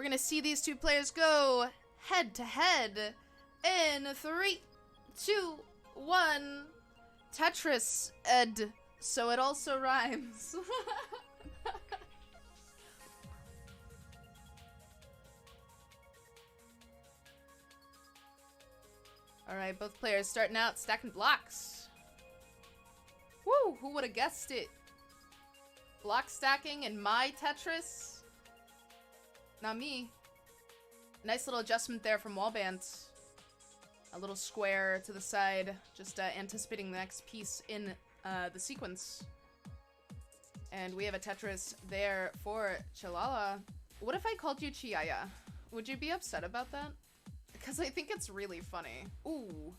We're gonna see these two players go head to head in 3, 2, 1. Tetris ed. So it also rhymes. Alright, both players starting out stacking blocks. Woo! Who would have guessed it? Block stacking in my Tetris? Not me. Nice little adjustment there from Wallbant. A little square to the side, just anticipating the next piece in the sequence. And we have a Tetris there for Chillalla. What if I called you Chillalla? Would you be upset about that? Because I think it's really funny. Ooh.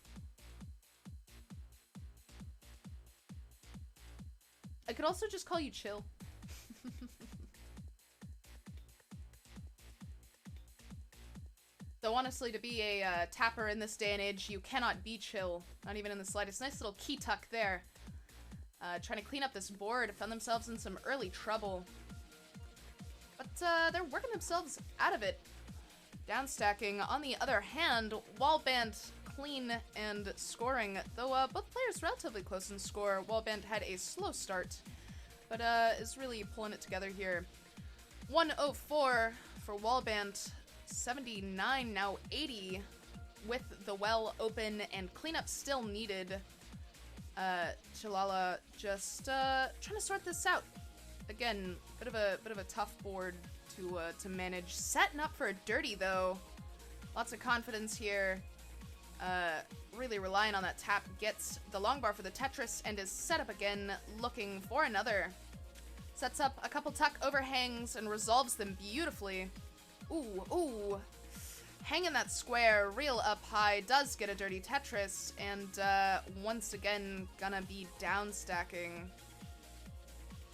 I could also just call you Chill. Though honestly, to be a tapper in this day and age, you cannot be chill. Not even in the slightest. Nice little key tuck there. Trying to clean up this board. Found themselves in some early trouble. But they're working themselves out of it. Down stacking. On the other hand, Wallbant clean and scoring. Though both players relatively close in score. Wallbant had a slow start. But is really pulling it together here. 104 for Wallbant. 79, now 80 with the well open and cleanup still needed. Chillalla just trying to sort this out. Again, bit of a tough board to manage. Setting up for a dirty though. Lots of confidence here. Really relying on that tap. Gets the long bar for the Tetris and is set up again, looking for another. Sets up a couple tuck overhangs and resolves them beautifully. Ooh, ooh. Hanging that square real up high, does get a dirty Tetris, and once again gonna be down stacking.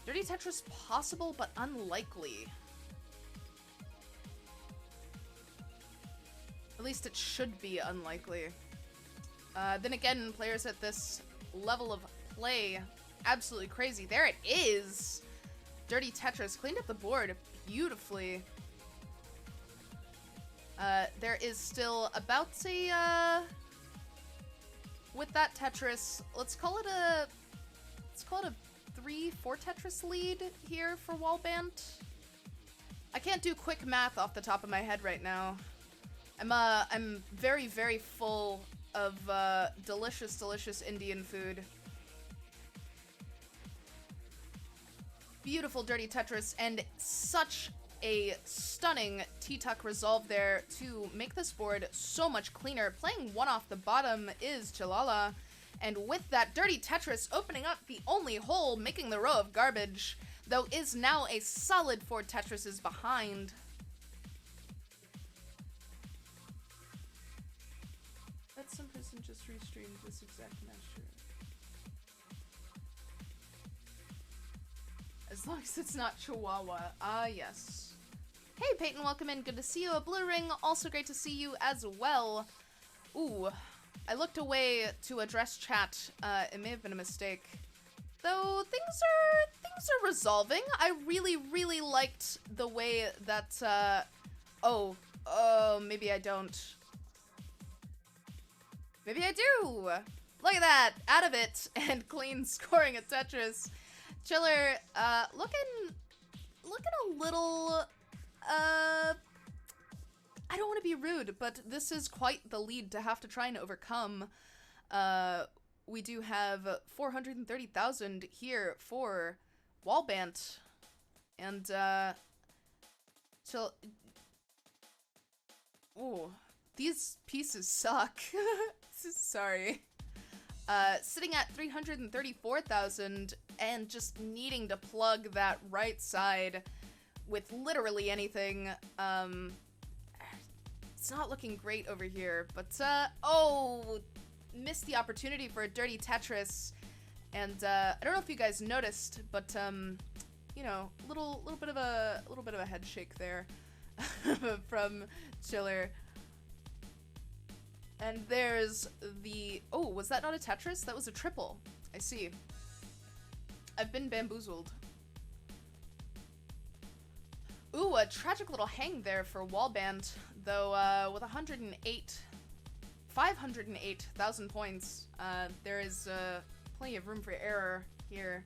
Dirty Tetris possible, but unlikely. At least it should be unlikely. Then again, players at this level of play, absolutely crazy. There it is! Dirty Tetris cleaned up the board beautifully. There is still about a, with that Tetris, let's call it a 3-4 Tetris lead here for Wallbant. I can't do quick math off the top of my head right now. I'm very, very full of, delicious, delicious Indian food. Beautiful dirty Tetris and such a stunning T-tuck resolve there to make this board so much cleaner. Playing one off the bottom is Chillalla, and with that dirty Tetris opening up the only hole, making the row of garbage, though is now a solid 4 Tetrises behind. Bet some person just restreamed this exact match. As long as it's not Chihuahua. Ah, yes. Hey, Peyton, welcome in. Good to see you. A blue ring. Also great to see you as well. Ooh, I looked away to address chat. It may have been a mistake. Though things are resolving. I really, really liked the way that, oh, maybe I don't. Maybe I do. Look at that. Out of it and clean scoring at Tetris. Chiller, looking a little, I don't want to be rude, but this is quite the lead to have to try and overcome. We do have 430,000 here for Wallbant, and, ooh, these pieces suck. Sorry. Sitting at 334,000 and just needing to plug that right side with literally anything. It's not looking great over here, but oh, missed the opportunity for a dirty Tetris. And I don't know if you guys noticed, but you know, little bit of a head shake there from Chiller. And there's the... Oh, was that not a Tetris? That was a triple. I see. I've been bamboozled. Ooh, a tragic little hang there for Wallbant, though with 508,000 points, there is plenty of room for error here.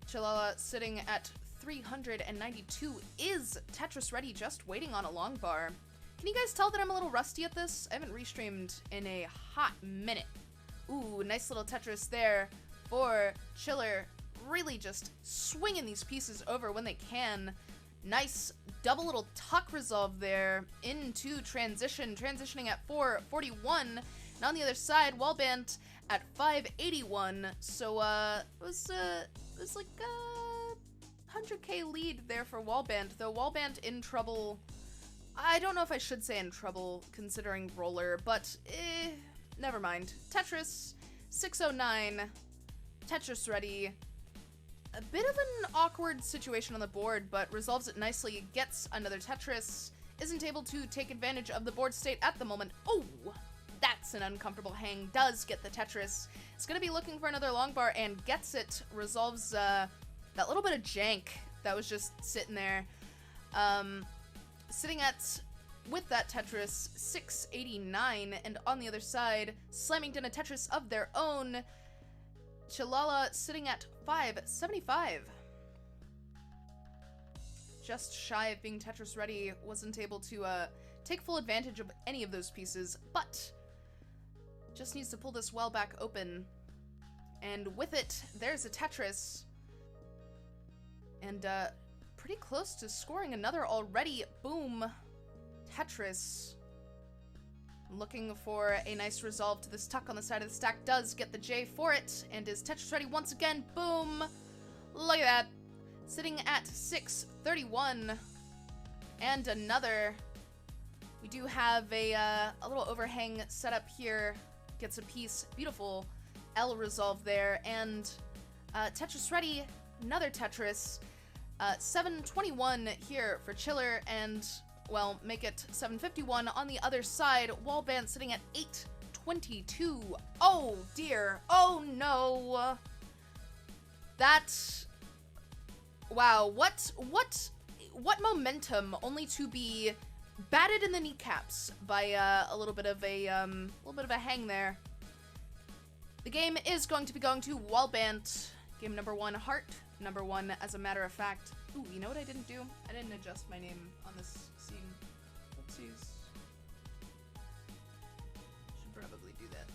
Chillalla sitting at 392 is Tetris ready, just waiting on a long bar. Can you guys tell that I'm a little rusty at this? I haven't restreamed in a hot minute. Ooh, nice little Tetris there for Chiller. Really just swinging these pieces over when they can. Nice double little tuck resolve there into transition, transitioning at 441. And on the other side, Wallbant at 581. So it was like a 100k lead there for Wallbant, though Wallbant in trouble. I don't know if I should say in trouble considering roller, but never mind. Tetris 609. Tetris ready. A bit of an awkward situation on the board, but resolves it nicely, gets another Tetris, isn't able to take advantage of the board state at the moment. Oh, that's an uncomfortable hang, does get the Tetris. It's gonna be looking for another long bar and gets it, resolves that little bit of jank that was just sitting there. Sitting at, with that Tetris, 689, and on the other side, slamming down a Tetris of their own, Chillalla sitting at 575. Just shy of being Tetris ready, wasn't able to take full advantage of any of those pieces, but just needs to pull this well back open. And with it, there's a Tetris. And pretty close to scoring another already. Boom. Tetris. Looking for a nice resolve to this tuck on the side of the stack. Does get the J for it. And is Tetris ready once again. Boom. Look at that. Sitting at 631. And another. We do have a little overhang set up here. Gets a piece. Beautiful L resolve there. And Tetris ready. Another Tetris. 721 here for Chiller. And, well, make it 751 on the other side. Wallbant sitting at 822. Oh, dear. Oh, no. That... Wow, what momentum, only to be batted in the kneecaps by a little bit of a hang there. The game is going to be going to Wallbant. Game number 1, Heart. Number 1, as a matter of fact. Ooh, you know what I didn't do? I didn't adjust my name on this scene. Oopsies. Should probably do that.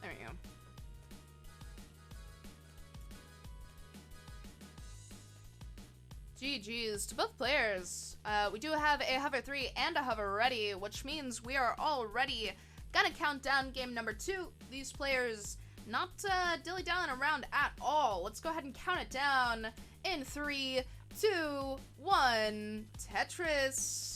There we go. GG's to both players. We do have a hover 3 and a hover ready, which means we are already gonna count down game number 2. These players not dilly-dallying around at all. Let's go ahead and count it down in 3, 2, 1. Tetris.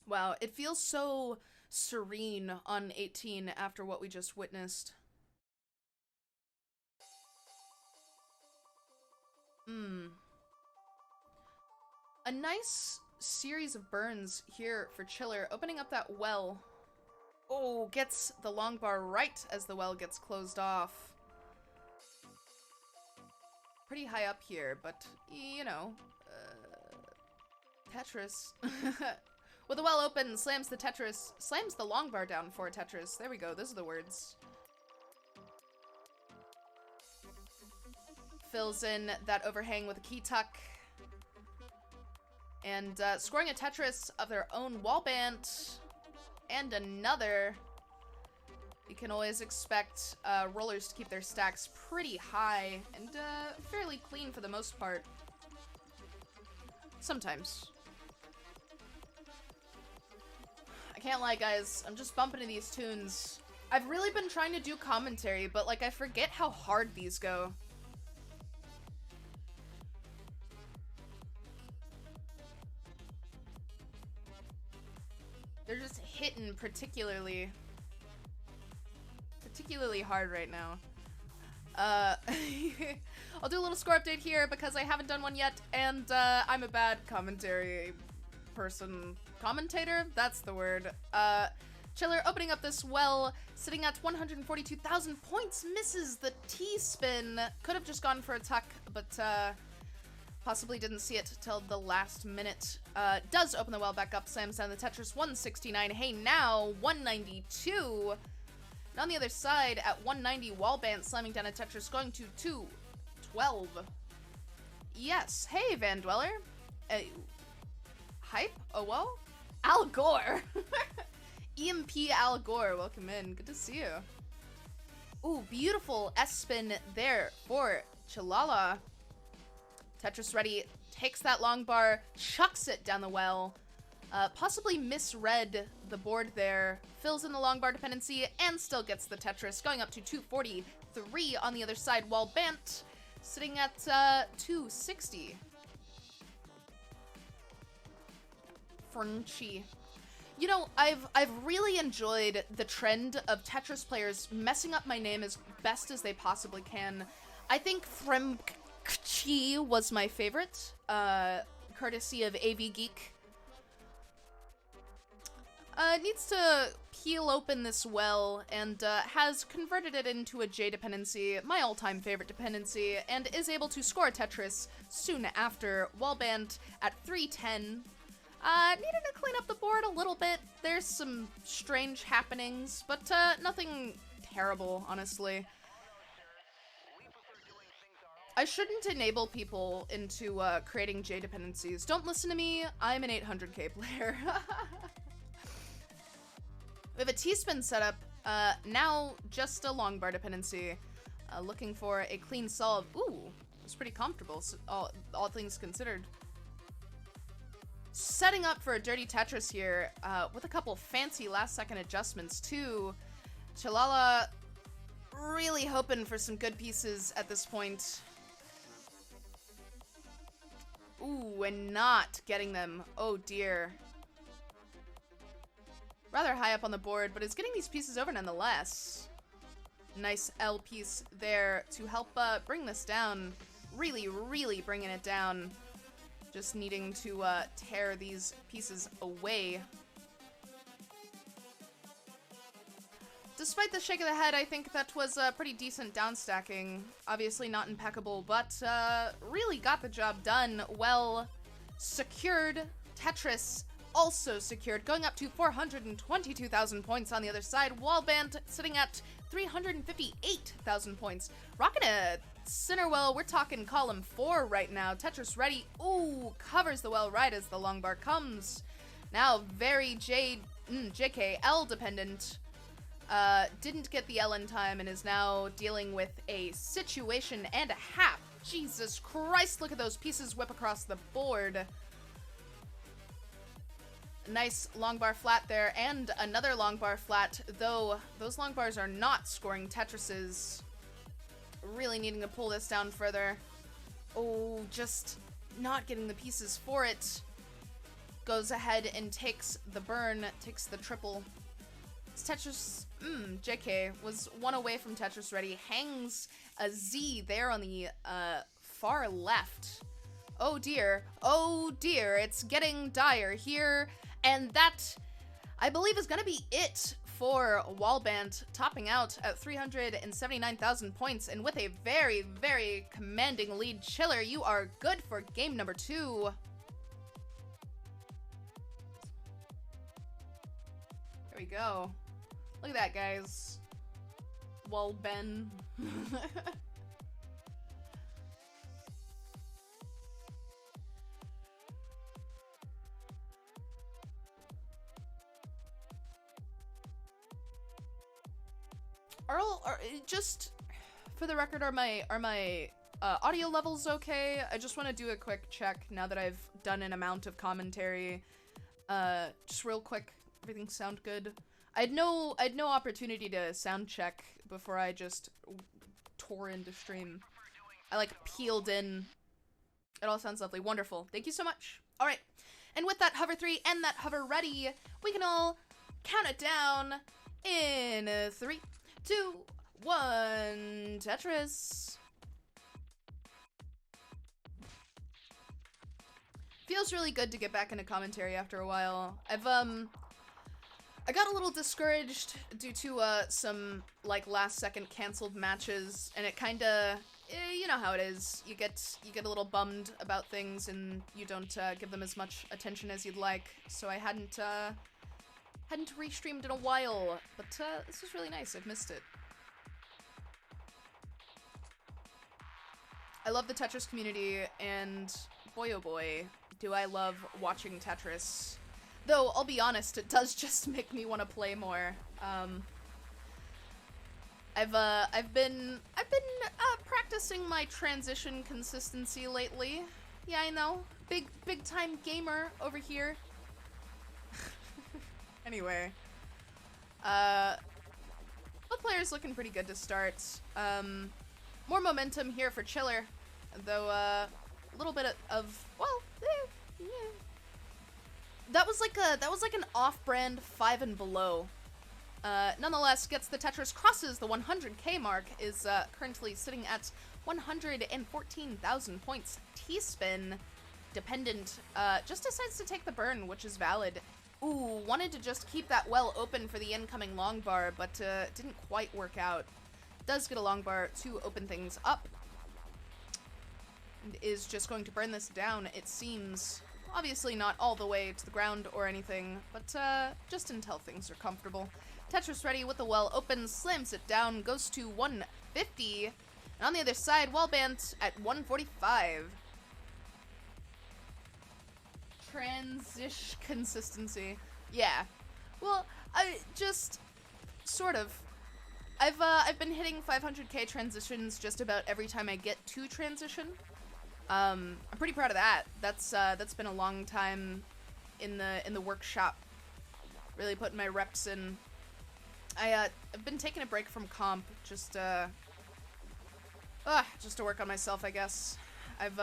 Wow, it feels so serene on 18 after what we just witnessed. A nice series of burns here for Chiller, opening up that well. Oh, gets the long bar right as the well gets closed off. Pretty high up here, but, you know, Tetris. With the well open, slams the Tetris, slams the long bar down for a Tetris. There we go, those are the words. Fills in that overhang with a key tuck. And scoring a Tetris of their own. Wallbant. And another. You can always expect rollers to keep their stacks pretty high and fairly clean for the most part. Sometimes. can't lie, guys. I'm just bumping to these tunes. I've really been trying to do commentary, but, like, I forget how hard these go. They're just hitting particularly hard right now. I'll do a little score update here because I haven't done one yet, and I'm a bad commentary person. Commentator? That's the word. Chiller opening up this well, sitting at 142,000 points, misses the T-spin. Could have just gone for a tuck, but possibly didn't see it till the last minute. Does open the well back up, slams down the Tetris, 169. Hey now, 192. And on the other side, at 190, Wallbant slamming down a Tetris, going to 212. Yes, hey, vandweller. Hype? Oh, whoa? Al Gore. EMP Al Gore, welcome in. Good to see you. Ooh, beautiful S-spin there for Chillalla. Tetris ready, takes that long bar, chucks it down the well. Possibly misread the board there, fills in the long bar dependency, and still gets the Tetris, going up to 243 on the other side. Wallbant sitting at 260. Frenchie. You know, I've really enjoyed the trend of Tetris players messing up my name as best as they possibly can. I think Frenchie was my favorite, courtesy of AV Geek. Needs to peel open this well and has converted it into a J dependency, my all-time favorite dependency, and is able to score a Tetris soon after. Wallbant at 310. Needed to clean up the board a little bit. There's some strange happenings, but nothing terrible, honestly. I shouldn't enable people into creating J dependencies. Don't listen to me. I'm an 800k player. We have a T-spin setup, now just a long bar dependency. Looking for a clean solve. Ooh, it's pretty comfortable, so all things considered. Setting up for a dirty Tetris here, with a couple fancy last-second adjustments, too. Chillalla really hoping for some good pieces at this point. Ooh, and not getting them. Oh, dear. Rather high up on the board, but is getting these pieces over nonetheless. Nice L piece there to help bring this down. Really, really bringing it down. Just needing to tear these pieces away. Despite the shake of the head, I think that was a pretty decent downstacking. Obviously not impeccable, but really got the job done. Well secured. Tetris also secured, going up to 422,000 points on the other side. Wallbant sitting at 358,000 points. Rocking a center well, we're talking column 4 right now. Tetris ready. Ooh, covers the well right as the long bar comes. Now very JKL dependent. Didn't get the L in time and is now dealing with a situation and a half. Jesus Christ, look at those pieces whip across the board. Nice long bar flat there, and another long bar flat, though those long bars are not scoring Tetrises. Really needing to pull this down further. Oh, just not getting the pieces for it. Goes ahead and takes the burn, takes the triple. It's Tetris, JK, was one away from Tetris ready. Hangs a Z there on the far left. Oh dear, it's getting dire here. And that, I believe, is going to be it for Wallbant, topping out at 379,000 points. And with a very, very commanding lead, Chiller, you are good for game number 2. There we go. Look at that, guys. Wallbant. Just for the record, are my audio levels okay? I just want to do a quick check now that I've done an amount of commentary. Just real quick. Everything sound good? I had no opportunity to sound check before I just tore into stream. I like peeled in. It all sounds lovely. Wonderful. Thank you so much. All right. And with that hover 3 and that hover ready, we can all count it down in 3, 2, 1. Tetris. Feels really good to get back into commentary after a while. I got a little discouraged due to some like last second canceled matches, and it kinda, you know how it is. You get a little bummed about things, and you don't give them as much attention as you'd like. So I hadn't restreamed in a while, but this was really nice. I've missed it. I love the Tetris community, and boy oh boy, do I love watching Tetris. Though, I'll be honest, it does just make me want to play more. I've been practicing my transition consistency lately. Yeah, I know. Big time gamer over here. Anyway. Both players looking pretty good to start. More momentum here for Chiller, though a little bit of well, yeah. That was like an off-brand 5 and below. Nonetheless, gets the Tetris, crosses the 100k mark, is currently sitting at 114,000 points. T-spin, dependent, just decides to take the burn, which is valid. Ooh, wanted to just keep that well open for the incoming long bar, but didn't quite work out. Does get a long bar to open things up. And is just going to burn this down, it seems. Obviously not all the way to the ground or anything, but just until things are comfortable. Tetris ready with the well open, slams it down, goes to 150. And on the other side, Wallbant at 145. Transition consistency. Yeah. Well, I just sort of. I've been hitting 500k transitions just about every time I get to transition. I'm pretty proud of that. That's been a long time in the workshop. Really putting my reps in. I've been taking a break from comp just to work on myself, I guess. I've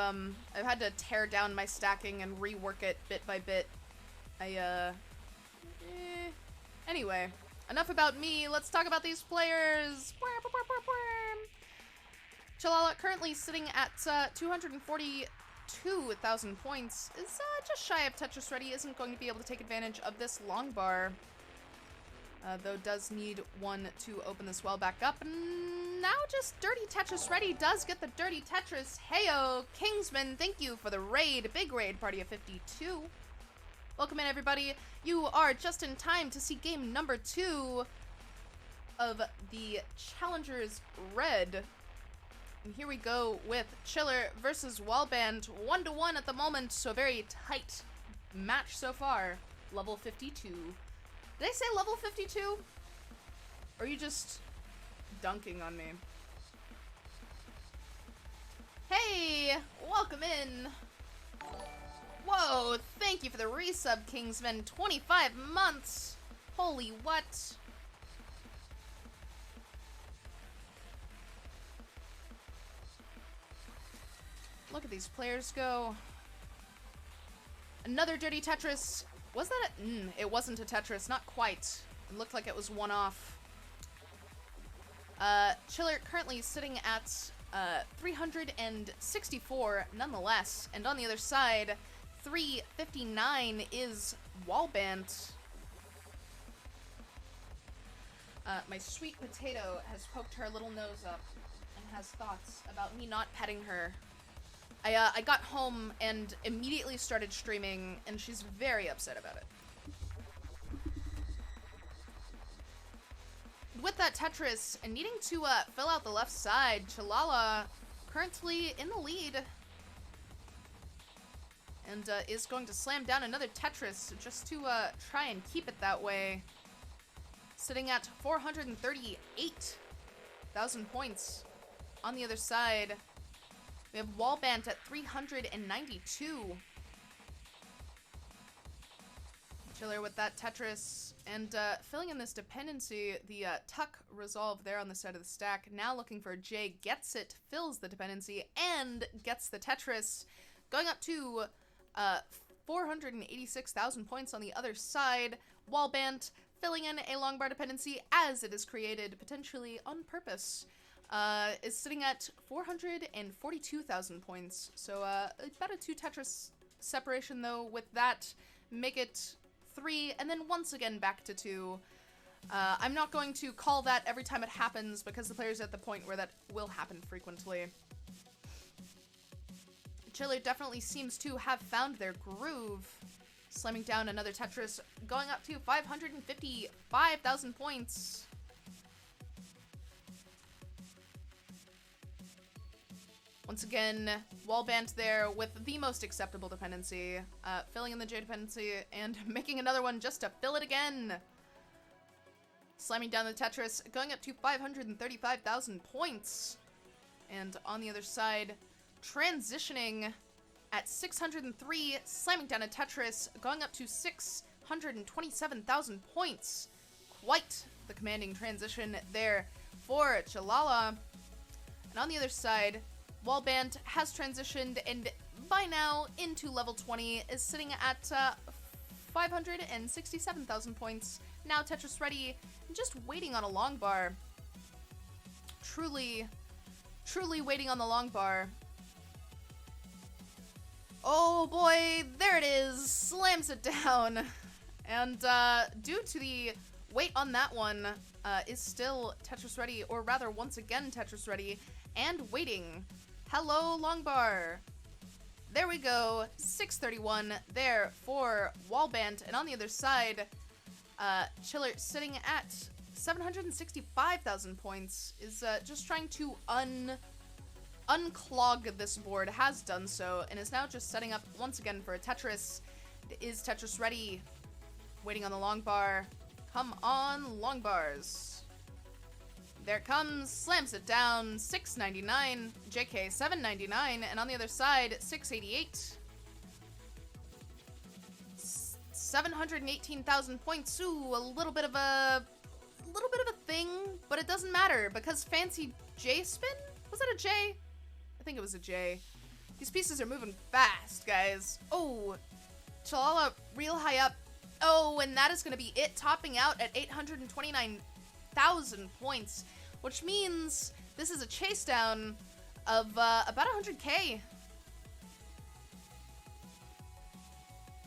had to tear down my stacking and rework it bit by bit. Anyway, enough about me. Let's talk about these players. Chillalla currently sitting at 242,000 points, is just shy of Tetris ready, isn't going to be able to take advantage of this long bar. Though does need one to open this well back up. And now just Dirty Tetris ready does get the Dirty Tetris. Heyo, Kingsman, thank you for the raid. Big raid party of 52. Welcome in, everybody. You are just in time to see game number 2 of the Challengers Red. And here we go with Chiller versus Wallbant, 1-1 at the moment, so very tight match so far. Level 52. Did I say level 52? Or are you just dunking on me? Hey, welcome in. Whoa, thank you for the resub, Kingsman. 25 months. Holy what? Look at these players go. Another Dirty Tetris. Was that a... it wasn't a Tetris. Not quite. It looked like it was one off. Chiller currently sitting at 364 nonetheless. And on the other side, 359 is Wallbant. My sweet potato has poked her little nose up and has thoughts about me not petting her. I got home and immediately started streaming, and she's very upset about it. With that Tetris, and needing to fill out the left side, Chillalla currently in the lead. And is going to slam down another Tetris just to try and keep it that way. Sitting at 438,000 points. On the other side, we have Wallbant at 392. Chiller with that Tetris, and filling in this dependency, the tuck resolve there on the side of the stack. Now looking for J, gets it, fills the dependency, and gets the Tetris, going up to 486,000 points on the other side. Wallbant filling in a long bar dependency as it is created, potentially on purpose. Is sitting at 442,000 points, so about a 2 Tetris separation though. With that, make it 3, and then once again back to 2. I'm not going to call that every time it happens because the player's at the point where that will happen frequently. Chiller definitely seems to have found their groove, slamming down another Tetris, going up to 555,000 points. Once again, Wallbant there with the most acceptable dependency, filling in the J dependency and making another one just to fill it again. Slamming down the Tetris, going up to 535,000 points. And on the other side, transitioning at 603, slamming down a Tetris, going up to 627,000 points. Quite the commanding transition there for Chillalla. And on the other side, Wallbant has transitioned and by now into level 20 is sitting at 567,000 points. Now Tetris ready, just waiting on a long bar. Truly waiting on the long bar. Oh boy, there it is, slams it down. And due to the wait on that one, is still Tetris ready, or rather once again Tetris ready, and waiting. Hello, long bar. There we go. 631 there for Wallbant. And on the other side, Chiller sitting at 765,000 points is just trying to unclog this board. Has done so and is now just setting up once again for a Tetris. Is Tetris ready? Waiting on the long bar. Come on, long bars. There it comes, slams it down, 699, JK 799, and on the other side, 688. 718,000 points. Ooh, a little bit of a thing, but it doesn't matter because fancy J spin? Was that a J? I think it was a J. These pieces are moving fast, guys. Oh, Chillalla real high up. Oh, and that is going to be it, topping out at 829,000 points, which means this is a Chasedown of about 100k.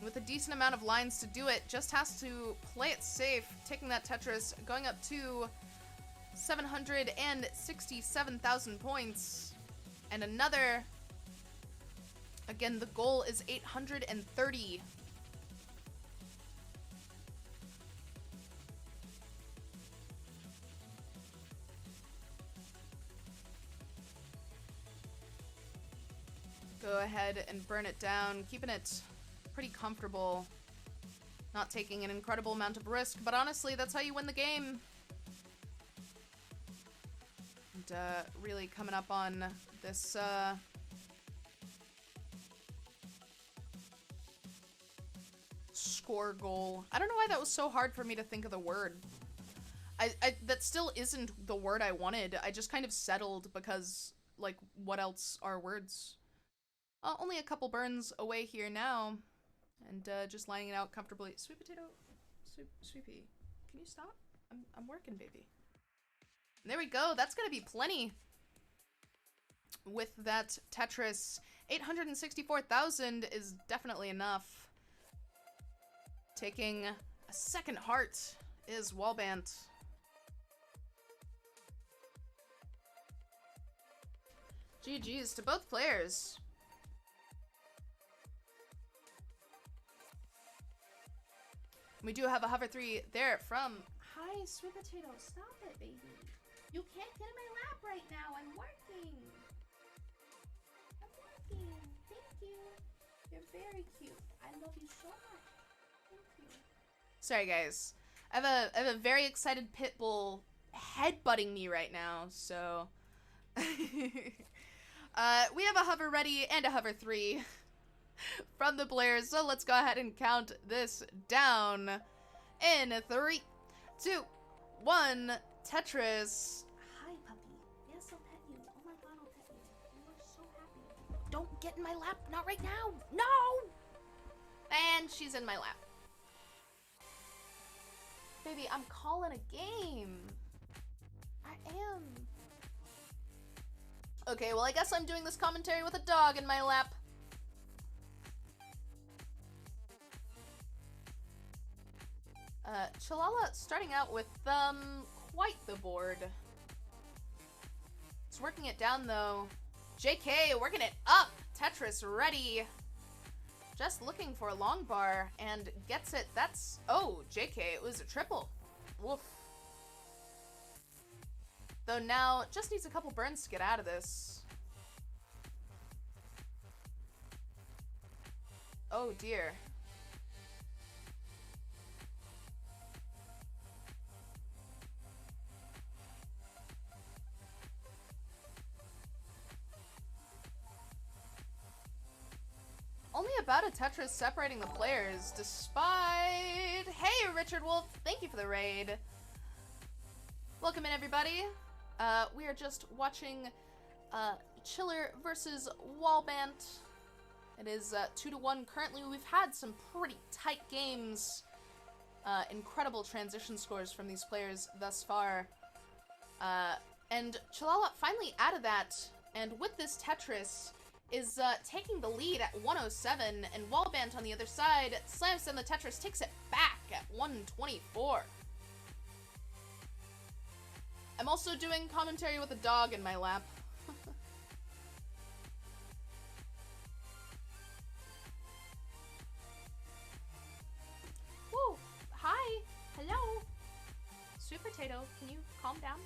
With a decent amount of lines to do it, just has to play it safe, taking that Tetris, going up to 767,000 points. And another, again, the goal is 830. Go ahead and burn it down, keeping it pretty comfortable. Not taking an incredible amount of risk, but honestly, that's how you win the game. And really coming up on this score goal. I don't know why that was so hard for me to think of the word. That still isn't the word I wanted. I just kind of settled because, like, what else are words? Only a couple burns away here now, and just lining it out comfortably. Sweet potato, sweepy, can you stop? I'm working, baby. And there we go. That's gonna be plenty. With that Tetris, 864,000 is definitely enough. Taking a second heart is Wallbant. GG's to both players. We do have a hover 3 there from... Hi, sweet potato. Stop it, baby. You can't get in my lap right now. I'm working. Thank you. You're very cute. I love you so much. Thank you. Sorry, guys. I have a very excited pit bull headbutting me right now, so... we have a hover ready and a hover 3. from the players. So let's go ahead and count this down in 3, 2, 1. Tetris. Hi, puppy. Yes, I'll pet you. Oh my god, I'll pet you. You are so happy. Don't get in my lap. Not right now. No! And she's in my lap. Baby, I'm calling a game. I am. Okay, well, I guess I'm doing this commentary with a dog in my lap. Chillalla starting out with quite the board. It's working it down though. JK working it up. Tetris ready. Just looking for a long bar and gets it. That's, oh, JK, it was a triple. Woof. Though now just needs a couple burns to get out of this. Oh dear. Only about a Tetris separating the players, despite... Hey, Richard Wolf, thank you for the raid. Welcome in, everybody. We are just watching Chiller versus Wallbant. It is 2-1 currently. We've had some pretty tight games. Incredible transition scores from these players thus far. And Chillalla finally out of that, and with this Tetris, is taking the lead at 107, and Wallbant on the other side slams down the Tetris, takes it back at 124. I'm also doing commentary with a dog in my lap. Woo! Hi! Hello! Sweet Potato, can you calm down?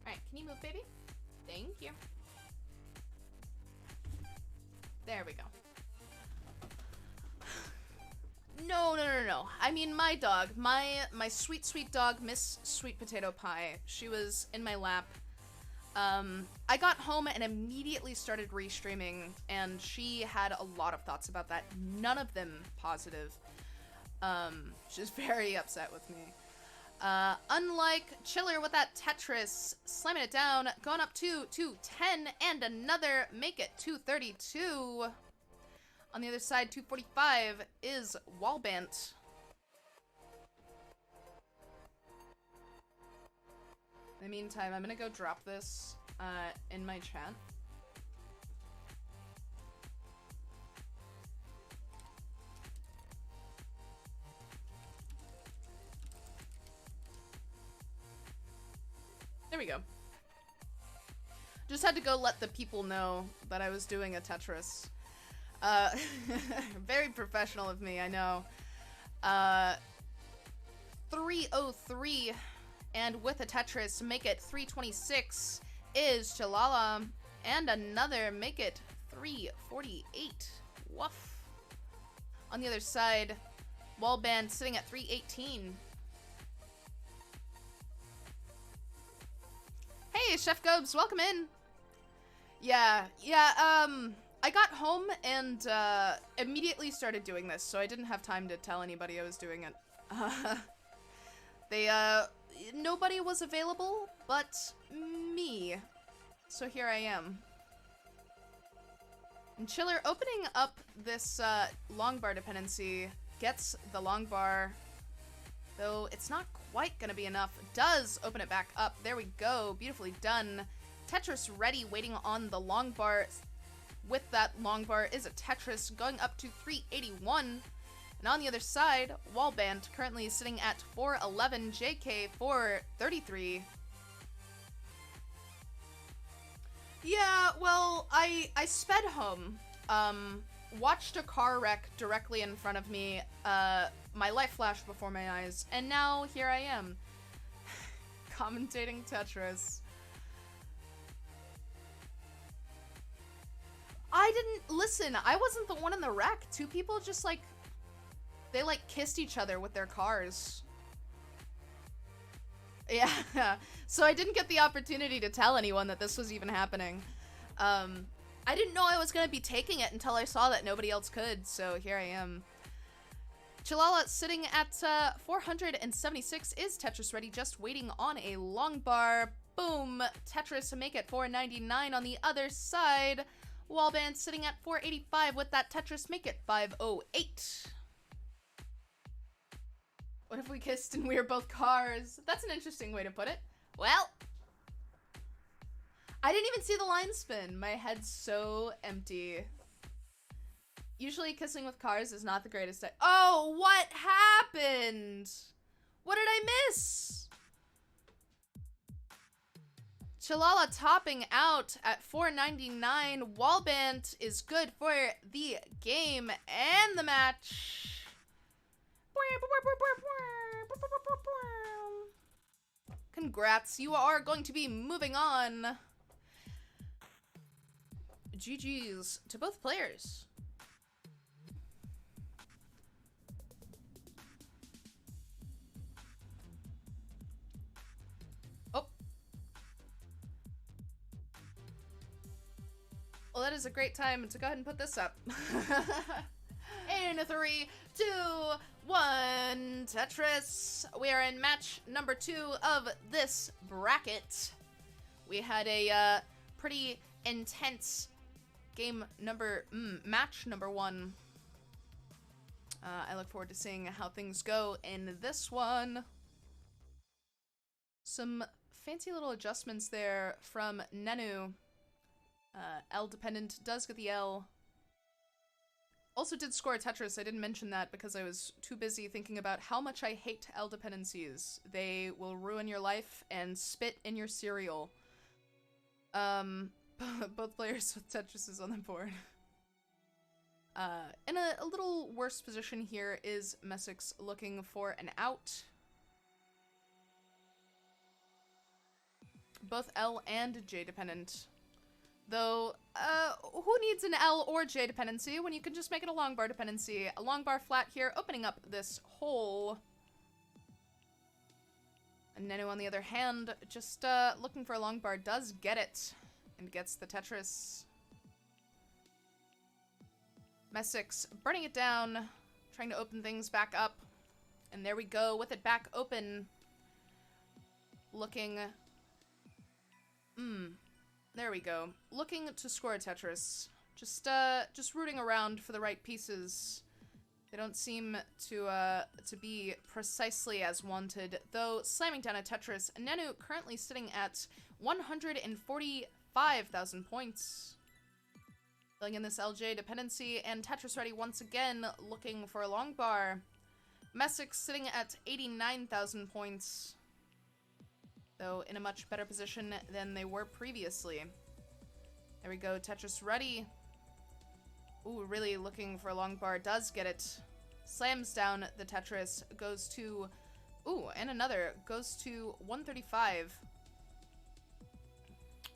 Alright, can you move, baby? Thank you. There we go. No. I mean, my dog. My sweet, sweet dog, Miss Sweet Potato Pie. She was in my lap. I got home and immediately started restreaming, and she had a lot of thoughts about that. None of them positive. She's very upset with me. Unlike Chiller with that Tetris, slamming it down, going up to 210, and another make it 232. On the other side, 245 is Wallbant. In the meantime, I'm gonna go drop this in my chat. There we go. Just had to go let the people know that I was doing a Tetris. Very professional of me, I know. 303, and with a Tetris, make it 326 is Chillalla, and another make it 348. Woof. On the other side, Wallband sitting at 318. Hey, Chef Gobes, welcome in. Yeah, I got home and immediately started doing this, so I didn't have time to tell anybody I was doing it. Nobody was available but me. So here I am. And Chiller opening up this long bar dependency gets the long bar, though it's not quite gonna be enough. Does open it back up. There we go. Beautifully done. Tetris ready, waiting on the long bar. With that long bar is a Tetris going up to 381. And on the other side, Wallbant currently sitting at 411, JK 433. Yeah, well, I sped home. Watched a car wreck directly in front of me. My life flashed before my eyes, and now here I am, commentating Tetris. I didn't listen. I wasn't the one in the wreck. Two people just they kissed each other with their cars. Yeah, so I didn't get the opportunity to tell anyone that this was even happening. I didn't know I was going to be taking it until I saw that nobody else could, so here I am. Chillalla sitting at 476 is Tetris ready, just waiting on a long bar. Boom! Tetris to make it 499 on the other side. Wallbant sitting at 485 with that Tetris make it 508. What if we kissed and we were both cars? That's an interesting way to put it. Well, I didn't even see the line spin. My head's so empty. Usually kissing with cars is not the greatest. Oh, what happened? What did I miss? Chillalla topping out at 499. Wallbant is good for the game and the match. Congrats, you are going to be moving on. GG's to both players. Oh. Well, that is a great time to go ahead and put this up. In 3, 2, 1, Tetris. We are in match number 2 of this bracket. We had a pretty intense match number 1. I look forward to seeing how things go in this one. Some fancy little adjustments there from Nenu. L dependent does get the L. Also did score a Tetris. I didn't mention that because I was too busy thinking about how much I hate L dependencies. They will ruin your life and spit in your cereal. Both players with Tetrises on the board. In a little worse position here is Messick looking for an out. Both L and J dependent. Though, who needs an L or J dependency when you can just make it a long bar dependency? A long bar flat here, opening up this hole. And Nenu, on the other hand, just looking for a long bar, does get it. And gets the Tetris. Mecex burning it down, trying to open things back up. And there we go, with it back open. Looking... There we go. Looking to score a Tetris. Just rooting around for the right pieces. They don't seem to be precisely as wanted, though slamming down a Tetris. Nenu currently sitting at 145,000 points. Filling in this LJ dependency, and Tetris ready once again, looking for a long bar. Messick sitting at 89,000 points. Though in a much better position than they were previously. There we go, Tetris ready. Ooh, really looking for a long bar, does get it. Slams down the Tetris, goes to... Ooh, and another, goes to 135.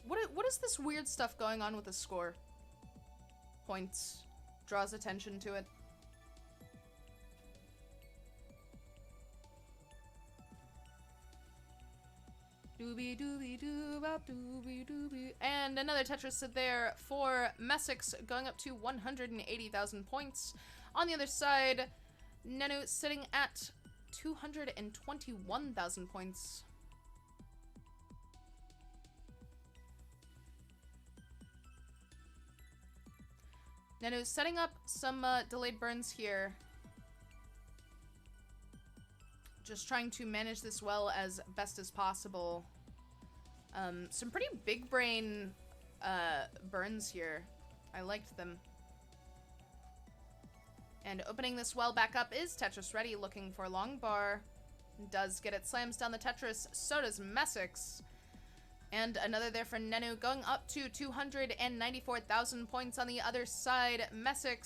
What is this weird stuff going on with the score? Points. Draws attention to it. Doobie doobie doobop doobie doobie. And another Tetris there for Messick, going up to 180,000 points. On the other side, Nenu sitting at 221,000 points. Nenu setting up some delayed burns here. Just trying to manage this well as best as possible. Some pretty big brain burns here. I liked them. And opening this well back up is Tetris ready, looking for a long bar. Does get it, slams down the Tetris, so does Messick. And another there for Nenu, going up to 294,000 points on the other side. Messick,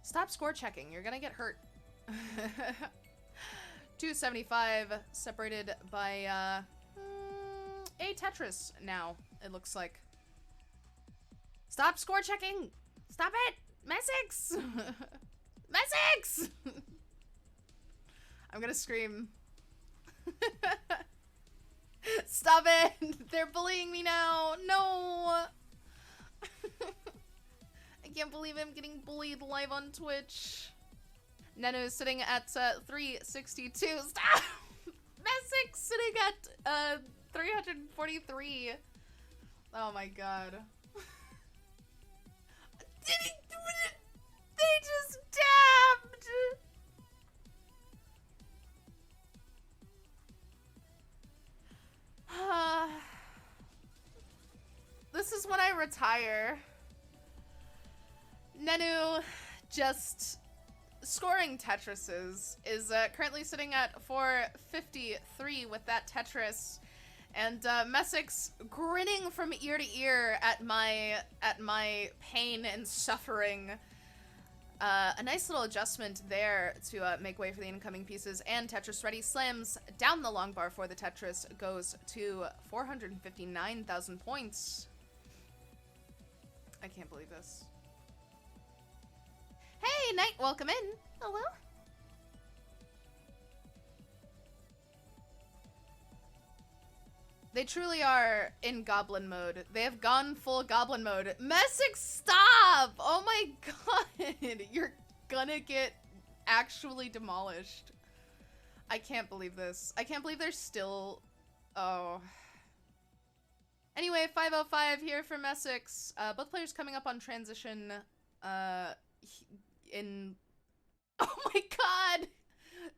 stop score checking, you're gonna get hurt. 275, separated by a Tetris now, it looks like. Stop score checking! Stop it! Messick! Messick! I'm gonna scream. Stop it! They're bullying me now! No! I can't believe I'm getting bullied live on Twitch. Nenu is sitting at 362. Stop! Messick sitting at 343. Oh my god. They just dabbed! This is when I retire. Nenu just scoring Tetrises is currently sitting at 453 with that Tetris, and Mecex grinning from ear to ear at my pain and suffering. A nice little adjustment there to make way for the incoming pieces, and Tetris Ready slams down the long bar for the Tetris, goes to 459,000 points. I can't believe this. Hey, Knight, welcome in. Hello. They truly are in goblin mode. They have gone full goblin mode. Messick, stop! Oh my god. You're gonna get actually demolished. I can't believe this. I can't believe they're still... Oh. Anyway, 505 here for Mecex. Both players coming up on transition in... Oh my god!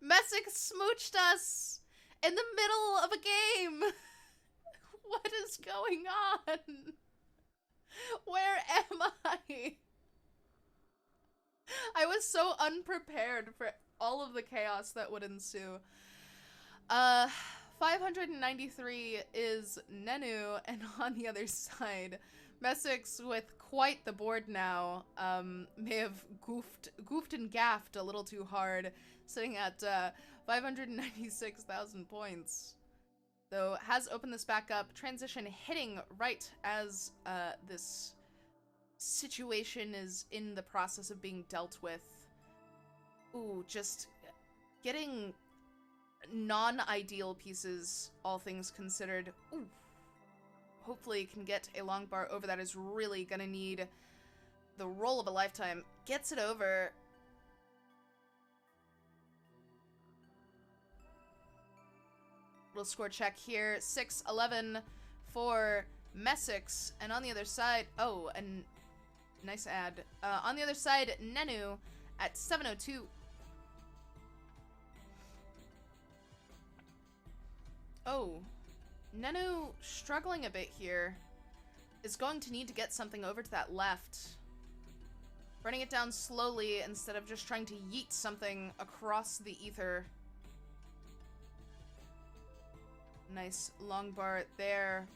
Messick smooched us in the middle of a game! What is going on? Where am I? I was so unprepared for all of the chaos that would ensue. 593 is Nenu, and on the other side, Mecex with quite the board now, may have goofed and gaffed a little too hard, sitting at 596,000 points. Though has opened this back up, transition hitting right as this situation is in the process of being dealt with. Ooh, just getting non-ideal pieces, all things considered. Ooh. Hopefully can get a long bar over that is really gonna need the roll of a lifetime. Gets it over. Little score check here. 6-11 for Mecex. And on the other side, oh, and nice ad. On the other side, Nenu at 702. Oh, Nenu struggling a bit here. Is going to need to get something over to that left. Running it down slowly instead of just trying to yeet something across the ether. Nice long bar there.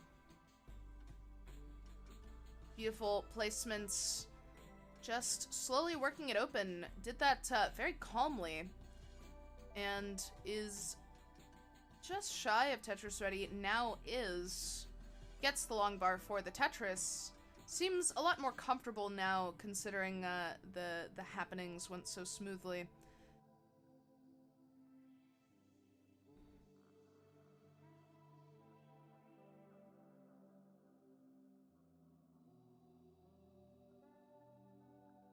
Beautiful placements. Just slowly working it open. Did that very calmly. And is just shy of Tetris Ready. Now is. Gets the long bar for the Tetris. Seems a lot more comfortable now considering the happenings went so smoothly.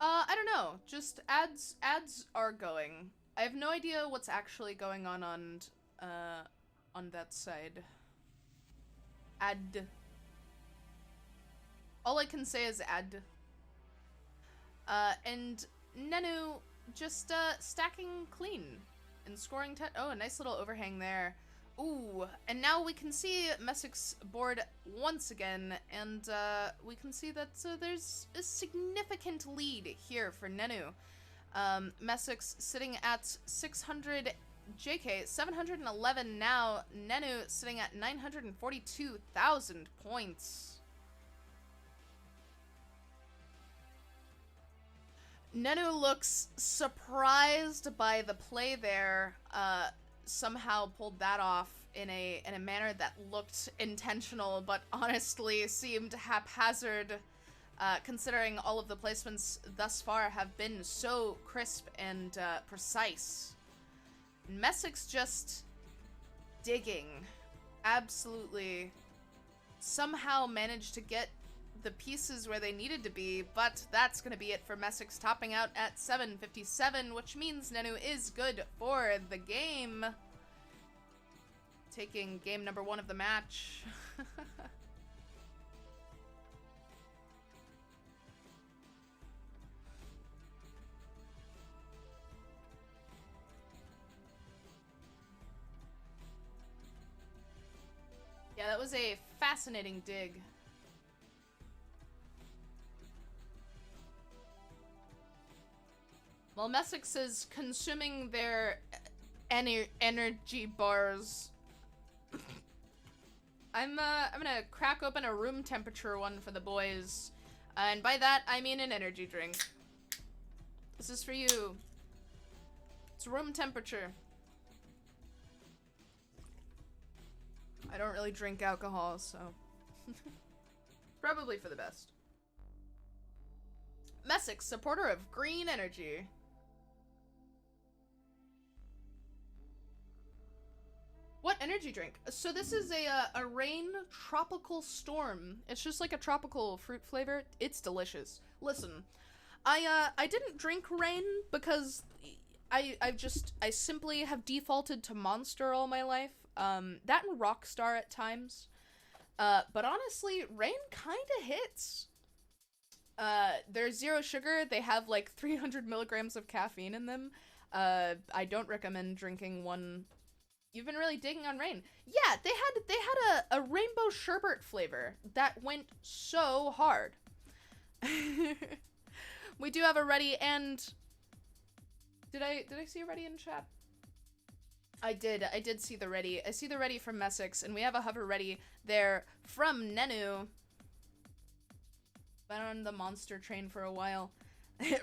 I don't know. Just ads are going. I have no idea what's actually going on that side. Ad. All I can say is ad. And Nenu just stacking clean and scoring oh, a nice little overhang there. Ooh, and now we can see Messick's board once again, and we can see that there's a significant lead here for Nenu. Messick's sitting at 600 JK, 711 now. Nenu sitting at 942,000 points. Nenu looks surprised by the play there. Somehow pulled that off in a manner that looked intentional, but honestly seemed haphazard, considering all of the placements thus far have been so crisp and precise. Messick's just digging absolutely somehow managed to get the pieces where they needed to be, but that's going to be it for Messick, topping out at 757, which means Nenu is good for the game. Taking game number 1 of the match. Yeah, that was a fascinating dig. While Mecex is consuming their energy bars, I'm gonna crack open a room temperature one for the boys. And by that, I mean an energy drink. This is for you. It's room temperature. I don't really drink alcohol, so probably for the best. Messick, supporter of green energy. What energy drink? So this is a rain tropical storm. It's just like a tropical fruit flavor. It's delicious. Listen, I didn't drink rain because I simply have defaulted to Monster all my life. That and Rockstar at times. But honestly, rain kinda hits. They're 0 sugar. They have like 300 milligrams of caffeine in them. I don't recommend drinking one. You've been really digging on rain. Yeah, they had a rainbow sherbet flavor that went so hard. We do have a ready, and did I see a ready in chat? I did see the ready. I see the ready from Messick, and we have a hover ready there from Nenu. Been on the monster train for a while.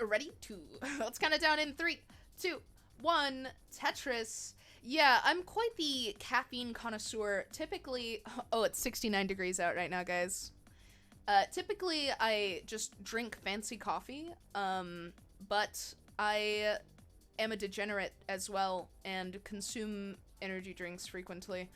Ready? 2. Let's count it down in 3, 2, 1. Tetris. Yeah, I'm quite the caffeine connoisseur. Typically, oh, it's 69 degrees out right now, guys. Typically, I just drink fancy coffee, but I am a degenerate as well and consume energy drinks frequently.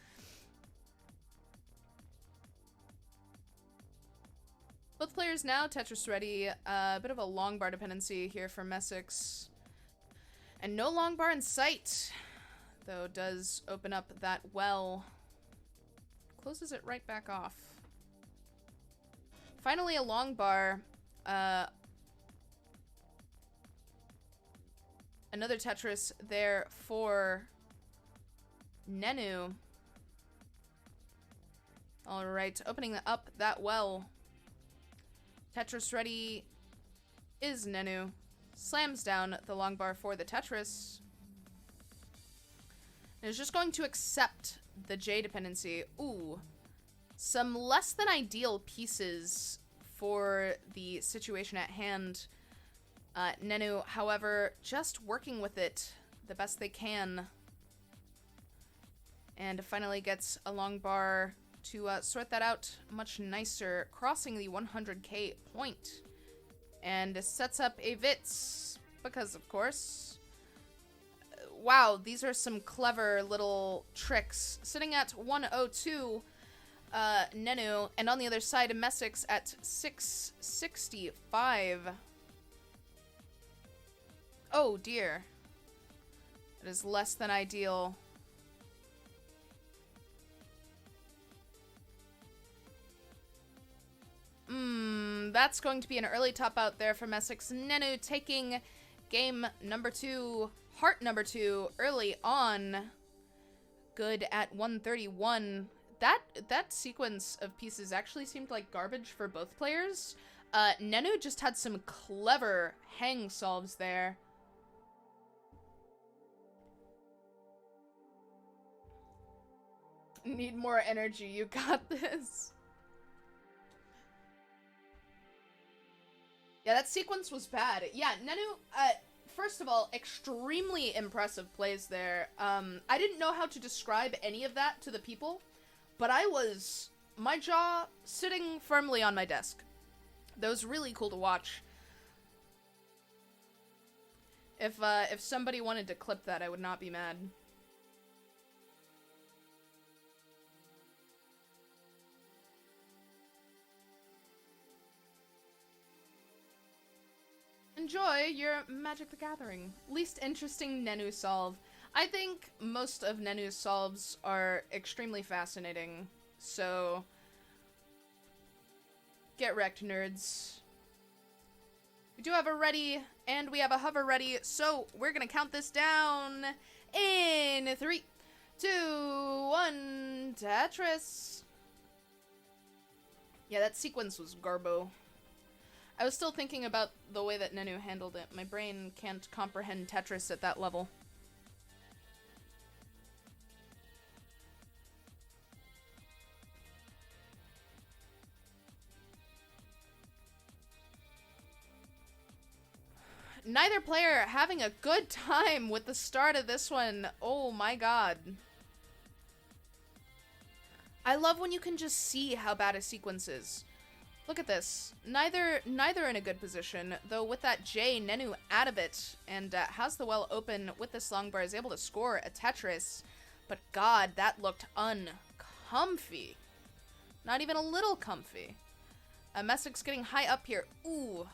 Both players now, Tetris ready. A bit of a long bar dependency here for Messick. And no long bar in sight, though does open up that well. Closes it right back off. Finally, a long bar. Another Tetris there for Nenu. All right, opening up that well. Tetris ready is Nenu. Slams down the long bar for the Tetris. And is just going to accept the J dependency. Ooh. Some less than ideal pieces for the situation at hand. Nenu, however, just working with it the best they can. And finally gets a long bar to sort that out much nicer, crossing the 100k point. And sets up a Vitz, because of course. Wow, these are some clever little tricks. Sitting at 102, Nenu, and on the other side, Messick at 665. Oh dear. It is less than ideal. That's going to be an early top out there for Messick. Nenu taking game number 2, heart number 2, early on. Good at 131. That sequence of pieces actually seemed like garbage for both players. Nenu just had some clever hang solves there. Need more energy, you got this. Yeah, that sequence was bad. Yeah, Nenu, first of all, extremely impressive plays there. I didn't know how to describe any of that to the people, but my jaw sitting firmly on my desk. That was really cool to watch. If somebody wanted to clip that, I would not be mad. enjoy your Magic the Gathering. Least interesting Nenu solve. I think most of Nenu's solves are extremely fascinating, so get wrecked, nerds. We do have a ready, and we have a hover ready, so we're gonna count this down in 3, 2, 1, Tetris. Yeah, that sequence was garbo. I was still thinking about the way that Nenu handled it. My brain can't comprehend Tetris at that level. Neither player having a good time with the start of this one. Oh my god. I love when you can just see how bad a sequence is. Look at this. Neither in a good position, though with that J, Nenu out of it, and has the well open with this long bar, is able to score a Tetris. But god, that looked uncomfy. Not even a little comfy. Messick's getting high up here. Ooh,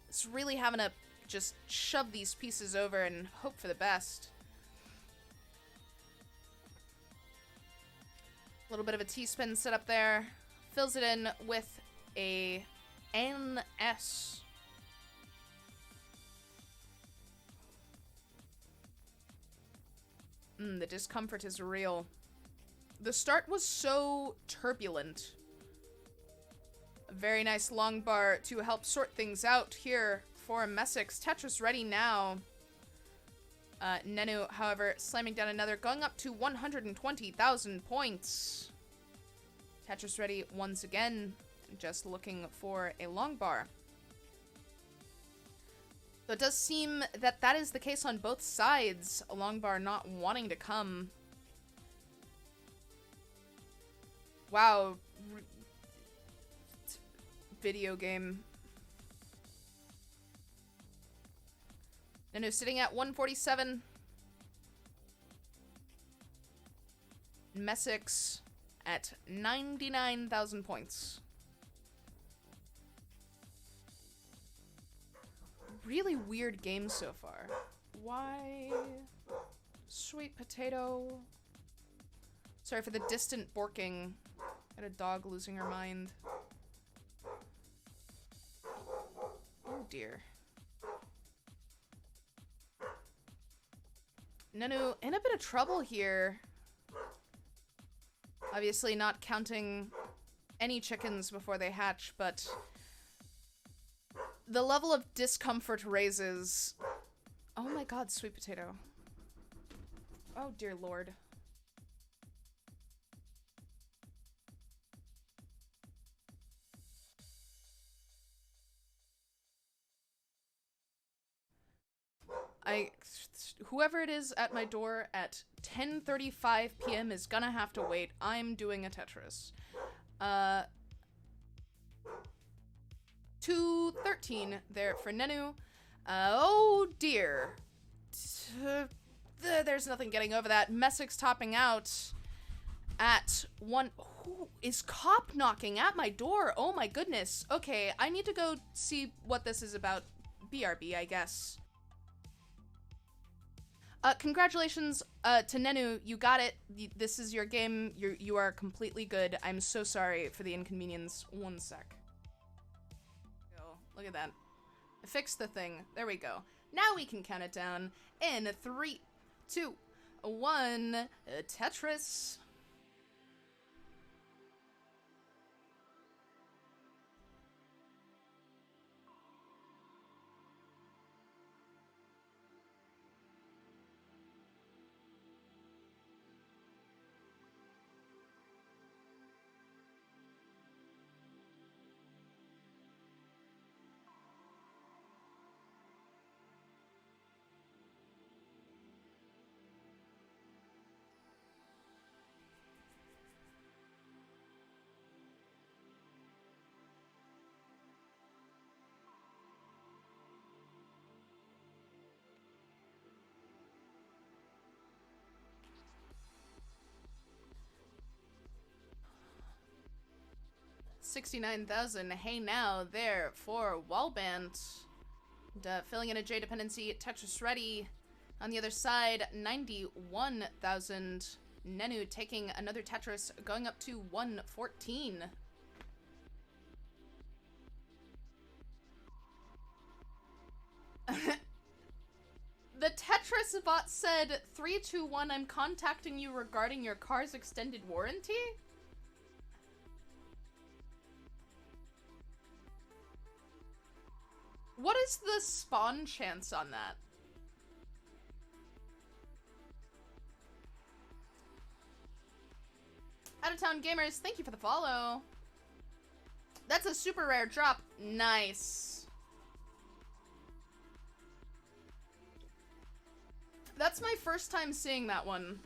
it's really having to just shove these pieces over and hope for the best. A little bit of a T-spin set up there. Fills it in with a NS. The discomfort is real. The start was so turbulent. A very nice long bar to help sort things out here for Mecex. Tetris ready now. Nenu, however, slamming down another, going up to 120,000 points. Tetris ready once again, just looking for a long bar. So it does seem that that is the case on both sides. A long bar not wanting to come. Wow. Video game. Nenu sitting at 147. Mecex at 99,000 points. Really weird game so far. Why? Sweet potato. Sorry for the distant borking. Got a dog losing her mind. Oh dear. Nenu in a bit of trouble here. Obviously not counting any chickens before they hatch, but the level of discomfort raises. Oh my god, sweet potato. Oh dear lord. Whoever it is at my door at 10:35 p.m. is gonna have to wait. I'm doing a Tetris. 213 there for Nenu. Oh dear. There's nothing getting over that. Messick's topping out at 1. Who is cop knocking at my door? Oh my goodness. Okay, I need to go see what this is about. BRB, I guess. Congratulations to Nenu. You got it. This is your game. You are completely good. I'm so sorry for the inconvenience. One sec. Look at that. I fixed the thing. There we go. Now we can count it down in 3, 2, 1. Tetris. $69,000. Hey now there for Wallbant. And, filling in a J dependency, Tetris ready. On the other side, 91,000. Nenu taking another Tetris, going up to 114. The Tetris bot said, 321, I'm contacting you regarding your car's extended warranty? What is the spawn chance on that? Out of town gamers, thank you for the follow. That's a super rare drop. Nice. That's my first time seeing that one.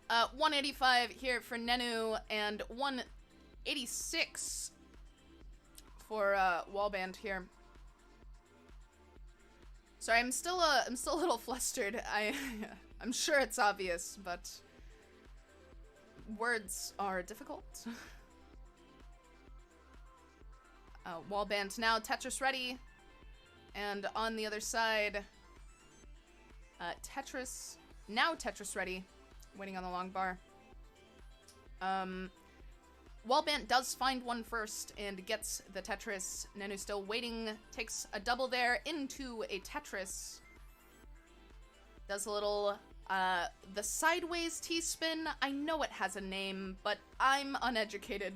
185 here for Nenu and 186 for Wallbant here. Sorry, I'm still a little flustered. I'm sure it's obvious, but words are difficult. Wallbant now, Tetris ready. And on the other side, Tetris, now Tetris ready, waiting on the long bar. Wallbant does find one first and gets the Tetris. Nenu still waiting, takes a double there into a Tetris. Does a little, the sideways T-spin. I know it has a name, but I'm uneducated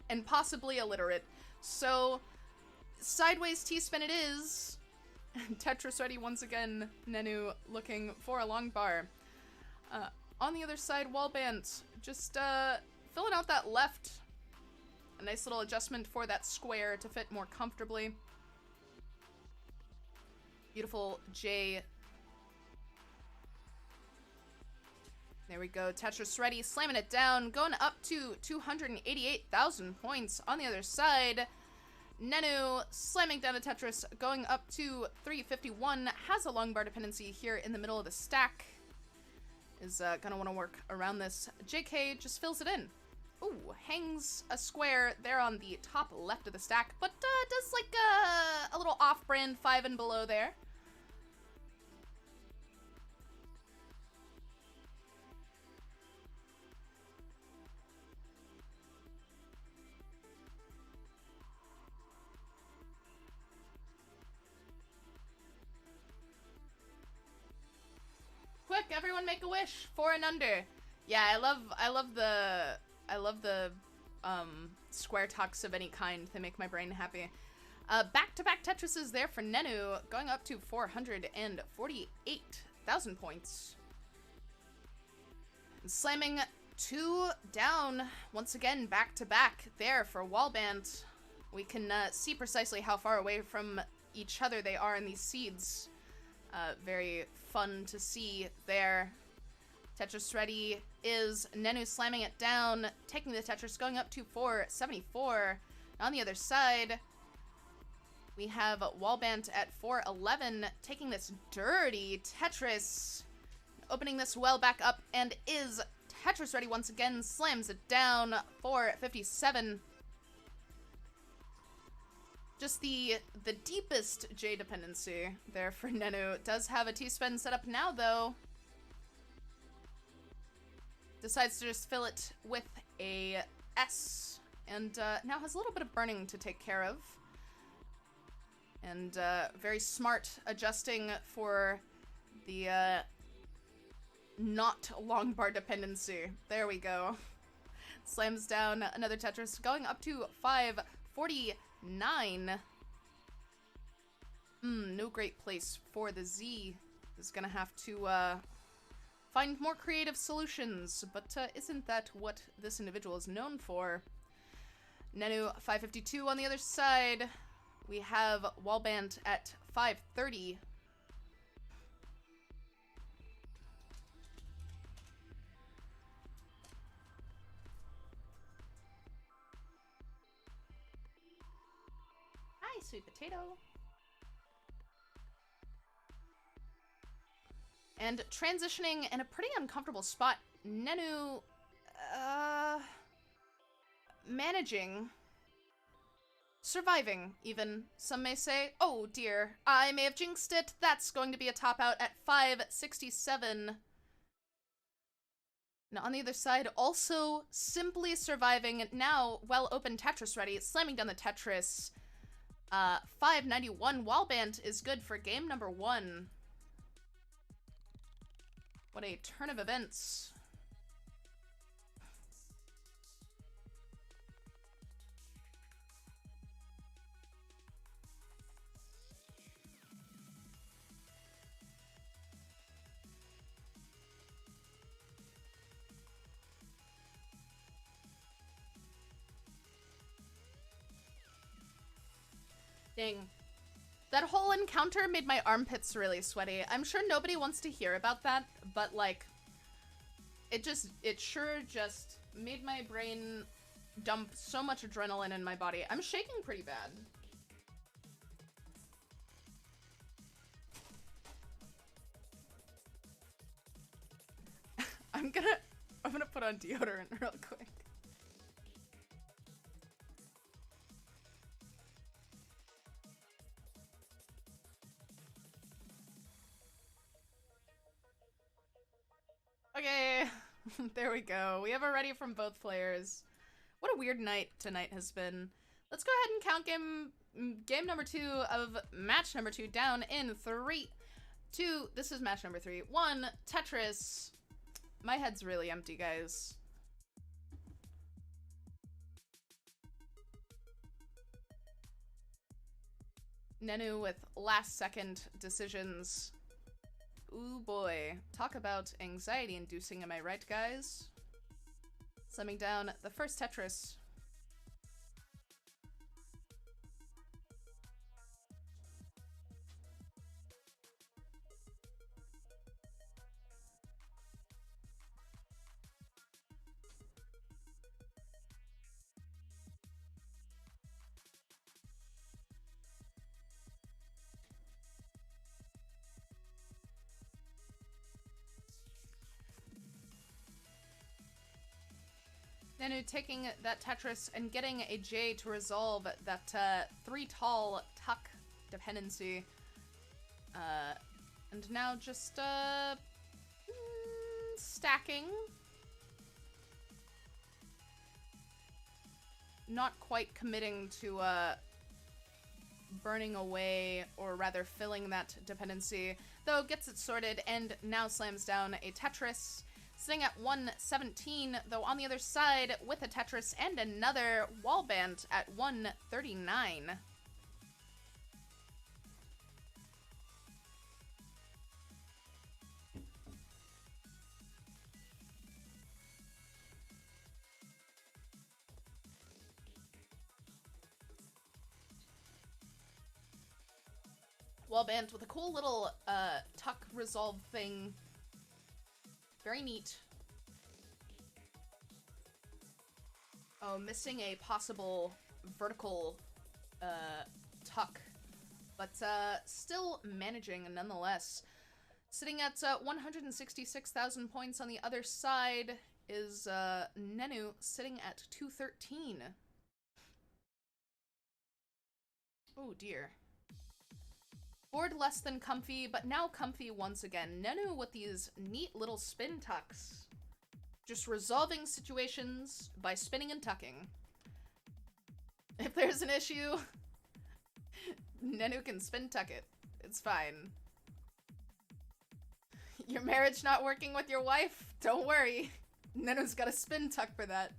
and possibly illiterate. So, sideways T-spin it is. Tetris ready once again. Nenu looking for a long bar. On the other side, Wallbant just filling out that left. A nice little adjustment for that square to fit more comfortably. Beautiful J. There we go. Tetris ready, slamming it down, going up to 288,000 points. On the other side, Nenu slamming down a Tetris, going up to 351, has a long bar dependency here in the middle of the stack. Is gonna want to work around this. JK just fills it in. Ooh, hangs a square there on the top left of the stack, but does like a little off-brand 5 and below there. Quick, everyone make a wish. 4 and under. Yeah, I love the square talks of any kind. They make my brain happy. Back-to-back Tetrises there for Nenu, going up to 448,000 points. And slamming 2 down once again, back-to-back there for Wallbant. We can see precisely how far away from each other they are in these seeds. Very fun to see there. Tetris ready is Nenu slamming it down, taking the Tetris, going up to 474. On the other side, we have Wallbant at 411, taking this dirty Tetris, opening this well back up, and is Tetris ready once again, slams it down, 457. Just the deepest J dependency there for Nenu. Does have a T-spin set up now, though. Decides to just fill it with a S. And now has a little bit of burning to take care of. And very smart adjusting for the not long bar dependency. There we go. Slams down another Tetris, going up to 549. No great place for the Z. Is gonna have to find more creative solutions, but isn't that what this individual is known for? Nenu 552 on the other side. We have Wallbant at 530. Hi, sweet potato. And transitioning in a pretty uncomfortable spot, Nenu, managing Surviving, even, some may say. Oh dear, I may have jinxed it. That's going to be a top out at 567. Now on the other side, also simply surviving, now well open Tetris ready, slamming down the Tetris. 591, Wallbant is good for game number 1. What a turn of events. Dang. That whole encounter made my armpits really sweaty. I'm sure nobody wants to hear about that, but like, it sure just made my brain dump so much adrenaline in my body. I'm shaking pretty bad. I'm gonna put on deodorant real quick. Okay, there we go. We have a ready from both players. What a weird night tonight has been. Let's go ahead and count game number 2 of match number 2 down in 3, 2. This is match number 3. 1, Tetris. My head's really empty, guys. Nenu with last second decisions. Ooh boy, talk about anxiety inducing, am I right, guys? Slamming down the first Tetris. Nenu taking that Tetris and getting a J to resolve that 3 tall tuck dependency. And now just stacking. Not quite committing to burning away, or rather filling that dependency, though gets it sorted and now slams down a Tetris. Sitting at 117, though on the other side with a Tetris and another Wallbant at 139. Wallbant with a cool little tuck resolve thing. Very neat. Oh, missing a possible vertical tuck, but still managing nonetheless. Sitting at 166,000 points on the other side is Nenu, sitting at 213. Oh dear. Board less than comfy, but now comfy once again. Nenu with these neat little spin tucks. Just resolving situations by spinning and tucking. If there's an issue, Nenu can spin tuck it. It's fine. Your marriage not working with your wife? Don't worry. Nenu's got a spin tuck for that.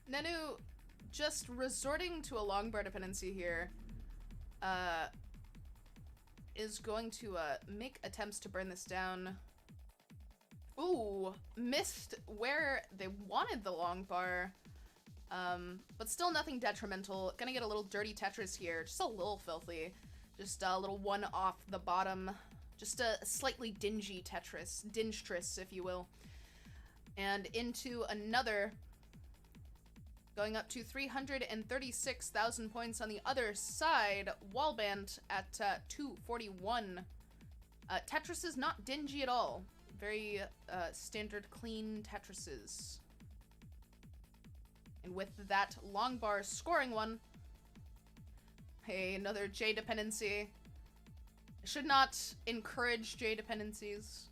Nenu just resorting to a longbar dependency here is going to make attempts to burn this down. Ooh, missed where they wanted the longbar, but still nothing detrimental. Gonna get a little dirty Tetris here, just a little filthy, just a little one off the bottom, just a slightly dingy Tetris, dinge-tris if you will, and into another. Going up to 336,000 points on the other side. Wallbant at 241. Tetris is not dingy at all. Very standard, clean Tetrises. And with that long bar scoring one, hey, another J dependency. I should not encourage J dependencies,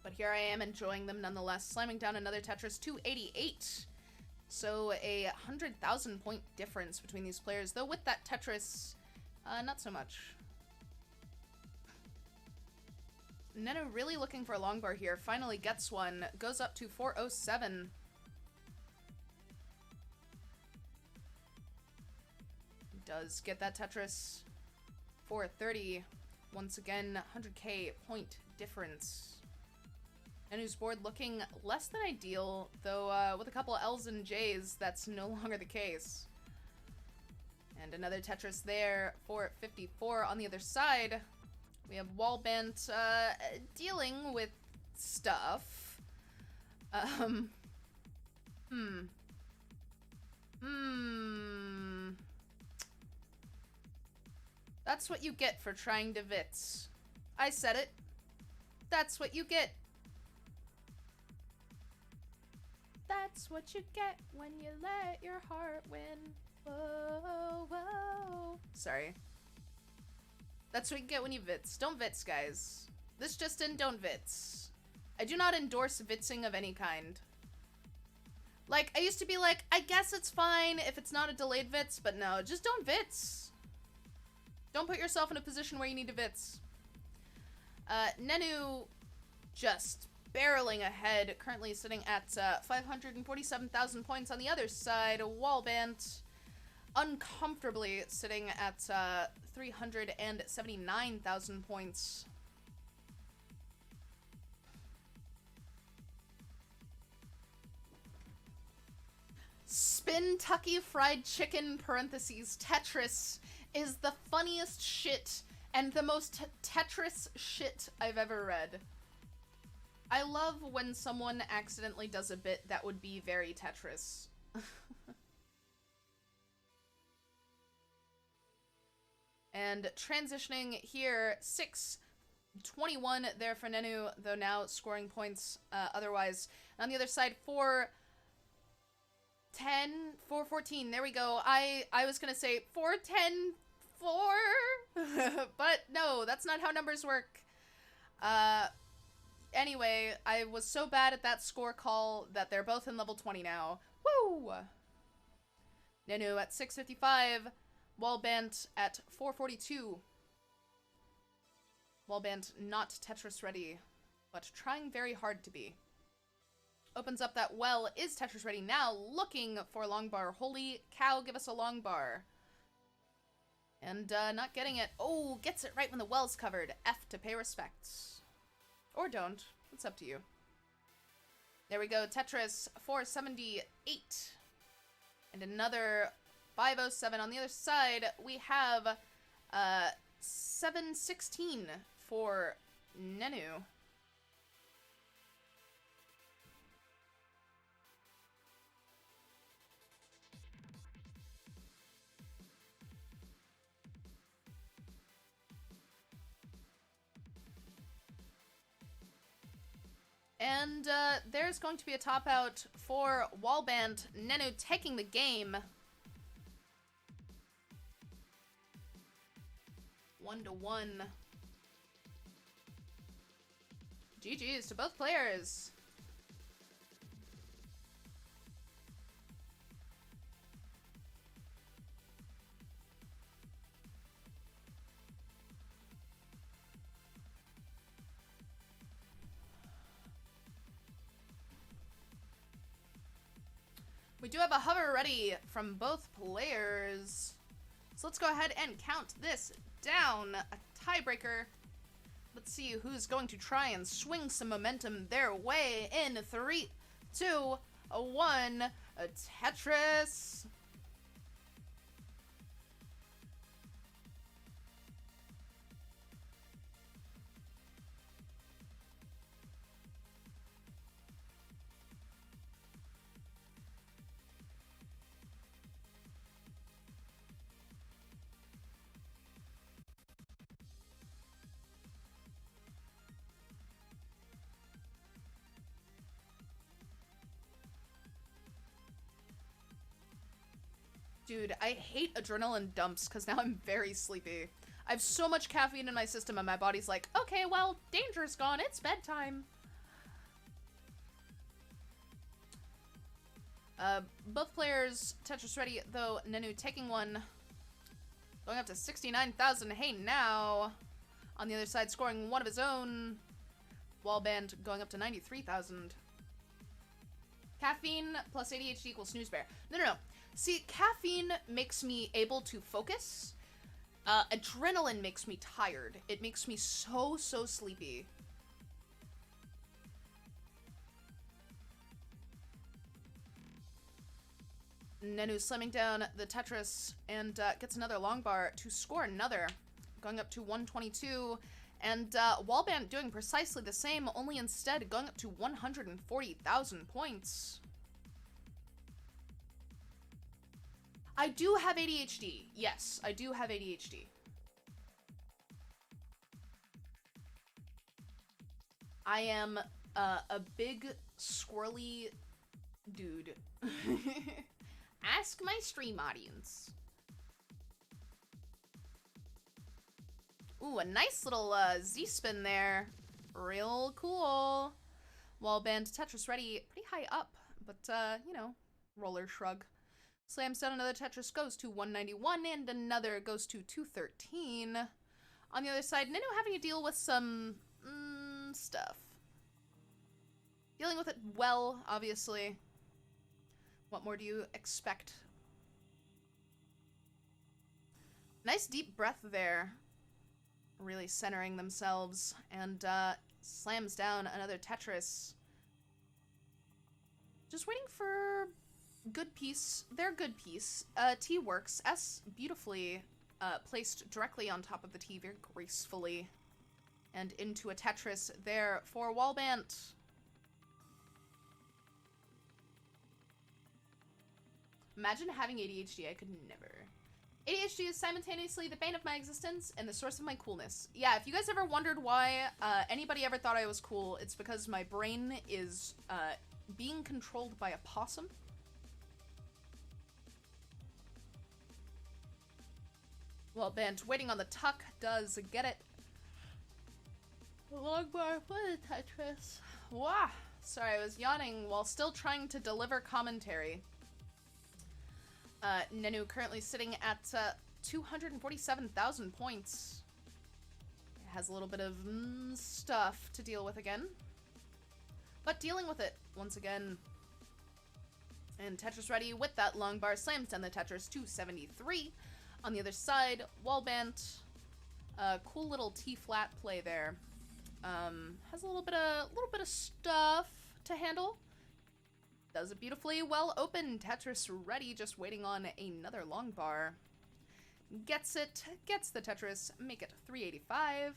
but here I am enjoying them nonetheless. Slamming down another Tetris, 288. So a 100,000 point difference between these players, though with that Tetris, not so much. Nenu really looking for a long bar here. Finally gets one. Goes up to 407. Does get that Tetris. 430. Once again, 100k point difference. Nenu's board looking less than ideal, though with a couple of L's and J's, that's no longer the case. And another Tetris there, 454 on the other side. We have Wallbant dealing with stuff. That's what you get for trying to Vitz. I said it. That's what you get. That's what you get when you let your heart win. Whoa, whoa. Sorry. That's what you get when you Vitz. Don't Vitz, guys. This just in, don't Vitz. I do not endorse Vitzing of any kind. Like, I used to be like, I guess it's fine if it's not a delayed Vitz, but no, just don't Vitz. Don't put yourself in a position where you need to Vitz. Nenu just barreling ahead, currently sitting at 547,000 points. On the other side, Wallbant uncomfortably sitting at 379,000 points. Spin-Tucky Fried Chicken parentheses Tetris is the funniest shit and the most Tetris shit I've ever read. I love when someone accidentally does a bit that would be very Tetris. And transitioning here, 621 there for Nenu, though now scoring points otherwise. And on the other side, 410, 414, there we go. I was gonna say 410, 4, but no, that's not how numbers work. Anyway, I was so bad at that score call that they're both in level 20 now. Woo! Nenu at 655. Wallbant at 442. Wallbant not Tetris ready, but trying very hard to be. Opens up that well, is Tetris ready now, looking for a long bar. Holy cow, give us a long bar. And not getting it. Oh, gets it right when the well's covered. F to pay respects. Or don't. It's up to you. There we go. Tetris 478. And another 507. On the other side, we have 716 for Nenu. And there's going to be a top out for Wallbant. Nenu taking the game. 1-1. GG's to both players. We do have a hover ready from both players. So let's go ahead and count this down. A tiebreaker. Let's see who's going to try and swing some momentum their way in 3, 2, 1. Tetris. Dude, I hate adrenaline dumps because now I'm very sleepy. I have so much caffeine in my system and my body's like, okay, well, danger's gone, it's bedtime. Both players Tetris ready, though Nenu taking one. Going up to 69,000. Hey, now. On the other side, scoring one of his own. Wallbant going up to 93,000. Caffeine plus ADHD equals snooze bear. No. See, caffeine makes me able to focus. Adrenaline makes me tired. It makes me so sleepy. Nenu slamming down the Tetris and gets another long bar to score another. Going up to 122. And Wallbant doing precisely the same, only instead going up to 140,000 points. I do have ADHD. Yes, I do have ADHD. I am a big squirrely dude. Ask my stream audience. Ooh, a nice little Z-spin there. Real cool. Wallbant Tetris ready. Pretty high up, but, you know, roller shrug. Slams down another Tetris, goes to 191, and another goes to 213. On the other side, Nenu having to deal with some stuff. Dealing with it well, obviously. What more do you expect? Nice deep breath there. Really centering themselves, and slams down another Tetris. Just waiting for good piece. Their good piece. T works. S beautifully placed directly on top of the T, very gracefully. And into a Tetris there for Wallbant. Imagine having ADHD. I could never. ADHD is simultaneously the bane of my existence and the source of my coolness. Yeah, if you guys ever wondered why anybody ever thought I was cool, it's because my brain is being controlled by a possum. Wallbant waiting on the tuck does get it. Long bar for the Tetris. Wow. Sorry, I was yawning while still trying to deliver commentary. Nenu currently sitting at 247,000 points. Has a little bit of stuff to deal with again. But dealing with it once again. And Tetris ready with that long bar slams down the Tetris 273. On the other side, Wallbant. Cool little T-flat play there. Has a little bit of stuff to handle. Does it beautifully. Well open. Tetris ready, just waiting on another long bar. Gets it. Gets the Tetris. Make it 385.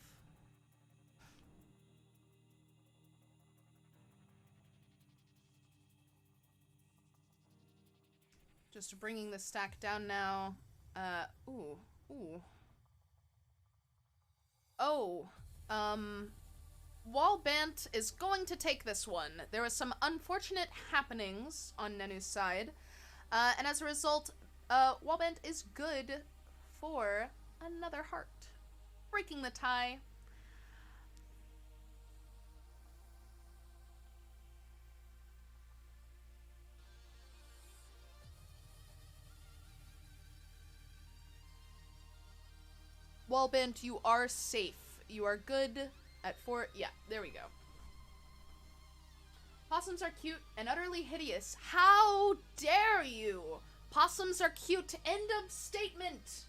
Just bringing the stack down now. Ooh. Oh. Wallbant is going to take this one. There was some unfortunate happenings on Nenu's side, and as a result, Wallbant is good for another heart. Breaking the tie. Wallbant, you are safe. You are good. At 4, yeah, there we go. Possums are cute and utterly hideous. How dare you? Possums are cute. End of statement.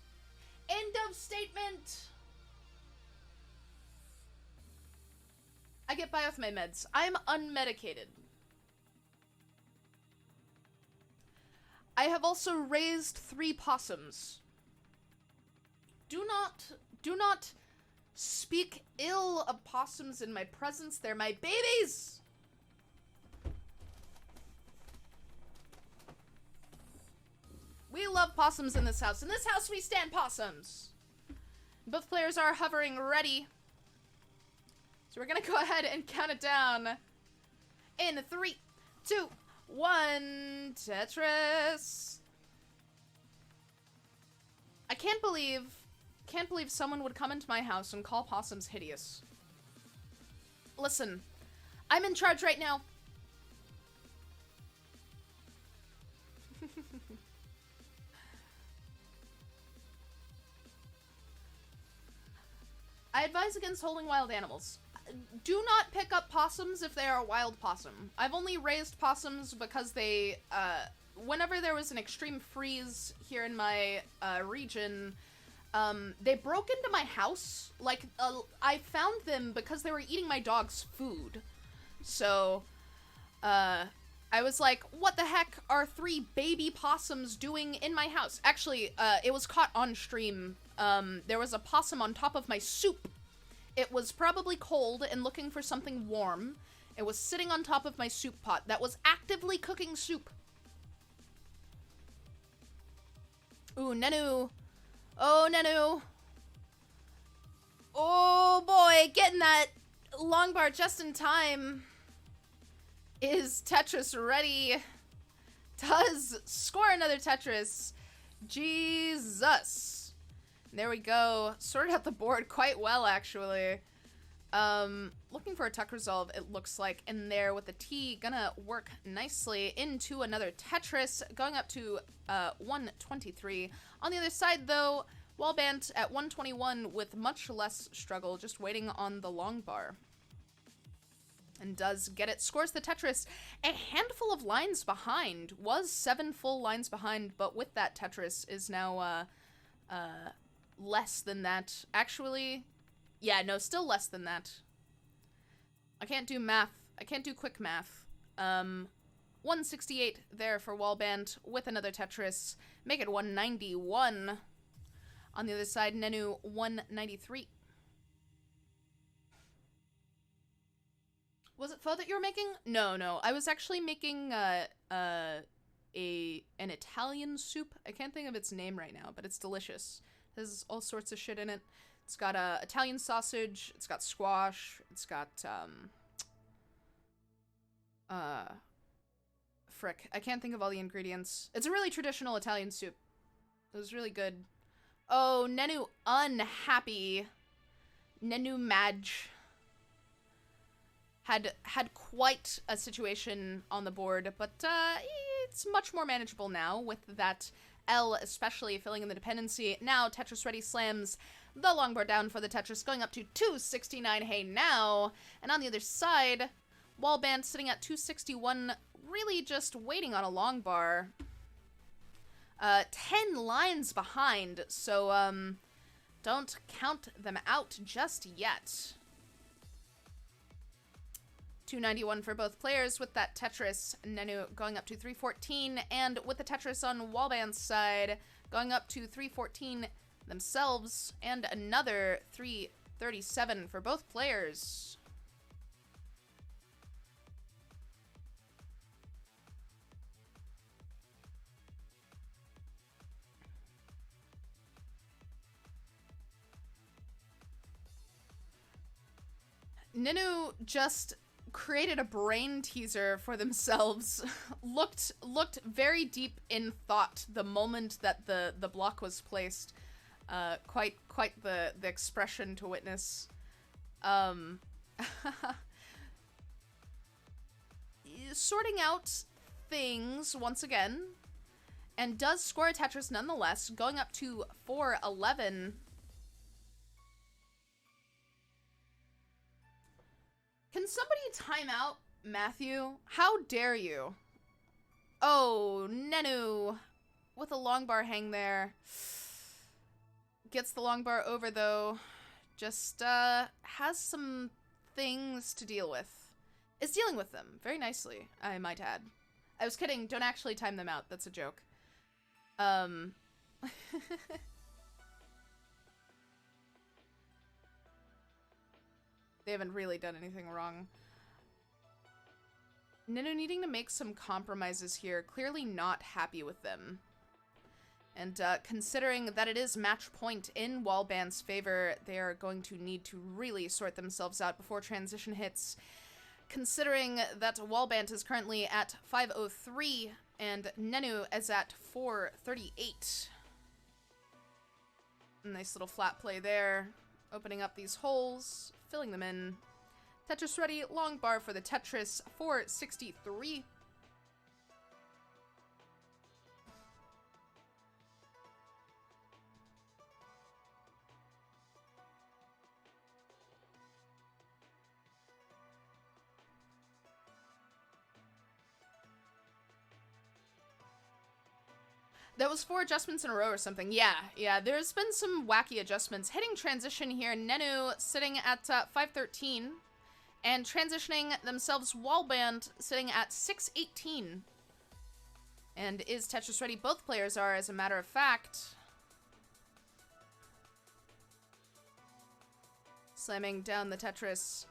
End of statement. I get by with my meds. I'm unmedicated. I have also raised 3 possums. Do not speak ill of possums in my presence. They're my babies! We love possums in this house. In this house, we stand possums. Both players are hovering ready. So we're gonna go ahead and count it down. In 3, 2, 1, Tetris. I can't believe someone would come into my house and call possums hideous. Listen, I'm in charge right now. I advise against holding wild animals. Do not pick up possums if they are a wild possum. I've only raised possums because they, whenever there was an extreme freeze here in my region, they broke into my house. Like, I found them because they were eating my dog's food. So, I was like, what the heck are 3 baby possums doing in my house? Actually, it was caught on stream. There was a possum on top of my soup. It was probably cold and looking for something warm. It was sitting on top of my soup pot that was actively cooking soup. Ooh, Nenu. Oh, Nenu. Oh, boy. Getting that long bar just in time. Is Tetris ready? Does score another Tetris. Jesus. There we go. Sorted out the board quite well, actually. Looking for a tuck resolve, it looks like, in there with the T. Gonna work nicely into another Tetris, going up to 123. On the other side, though, Wallbant at 121 with much less struggle, just waiting on the long bar. And does get it. Scores the Tetris a handful of lines behind. Was 7 full lines behind, but with that Tetris is now less than that. Actually, yeah, no, still less than that. I can't do math. I can't do quick math. 168 there for Wallbant with another Tetris. Make it 191. On the other side, Nenu 193. Was it pho that you were making? No. I was actually making an Italian soup. I can't think of its name right now, but it's delicious. There's all sorts of shit in it. It's got Italian sausage. It's got squash. It's got frick. I can't think of all the ingredients. It's a really traditional Italian soup. It was really good. Oh, Nenu unhappy. Nenu Madge. Had quite a situation on the board, but it's much more manageable now with that L especially filling in the dependency. Now Tetris Ready slams the long bar down for the Tetris, going up to 269 hey now. And on the other side, Wallbant sitting at 261, really just waiting on a long bar. 10 lines behind, so don't count them out just yet. 291 for both players with that Tetris. Nenu going up to 314, and with the Tetris on Wallbant's side, going up to 314 themselves, and another 337 for both players. Nenu just created a brain teaser for themselves. looked very deep in thought the moment that the block was placed. Quite the expression to witness. Sorting out things once again, and does score a Tetris nonetheless, going up to 411. Can somebody time out Matthew? How dare you? Oh, Nenu with a long bar hang there. Gets the long bar over, though. Just has some things to deal with. Is dealing with them very nicely, I might add. I was kidding. Don't actually time them out. That's a joke. They haven't really done anything wrong. Nenu needing to make some compromises here. Clearly not happy with them. And considering that it is match point in Wallbant's favor, they are going to need to really sort themselves out before transition hits. Considering that Wallbant is currently at 503 and Nenu is at 438. Nice little flat play there. Opening up these holes, filling them in. Tetris ready, long bar for the Tetris, 463. That was 4 adjustments in a row or something. Yeah, there's been some wacky adjustments. Hitting transition here, Nenu sitting at 513. And transitioning themselves, Wallbant sitting at 618. And is Tetris ready? Both players are, as a matter of fact. Slamming down the Tetris.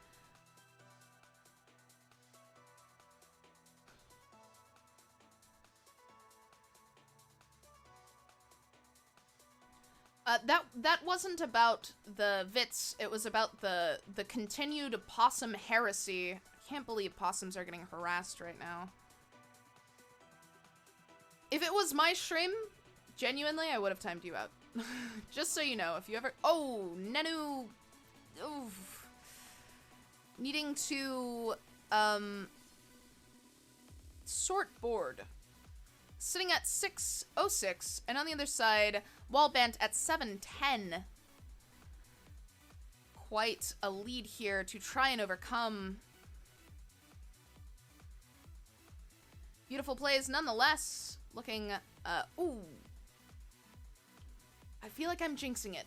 That wasn't about the Vits, it was about the continued possum heresy. I can't believe possums are getting harassed right now. If it was my stream, genuinely, I would have timed you out. Just so you know, if you ever... Oh, Nenu... Oof. Needing to, sort board. Sitting at 606, and on the other side, Wallbant at 710. Quite a lead here to try and overcome. Beautiful plays nonetheless. Looking, ooh. I feel like I'm jinxing it.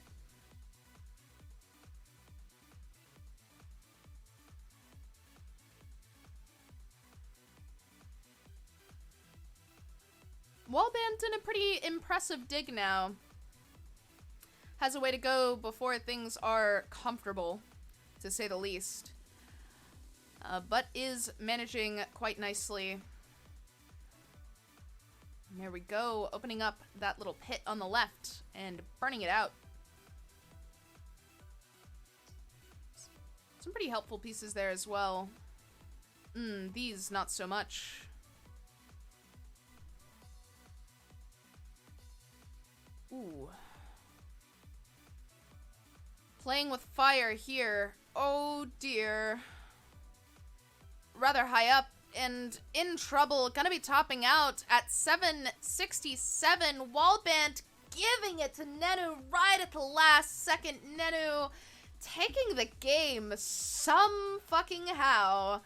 Wallbant in a pretty impressive dig now. Has a way to go before things are comfortable, to say the least. But is managing quite nicely. And there we go, opening up that little pit on the left and burning it out. Some pretty helpful pieces there as well. These not so much. Ooh. Playing with fire here. Oh dear. Rather high up and in trouble. Gonna be topping out at 767. Wallbant giving it to Nenu right at the last second. Nenu taking the game some fucking how.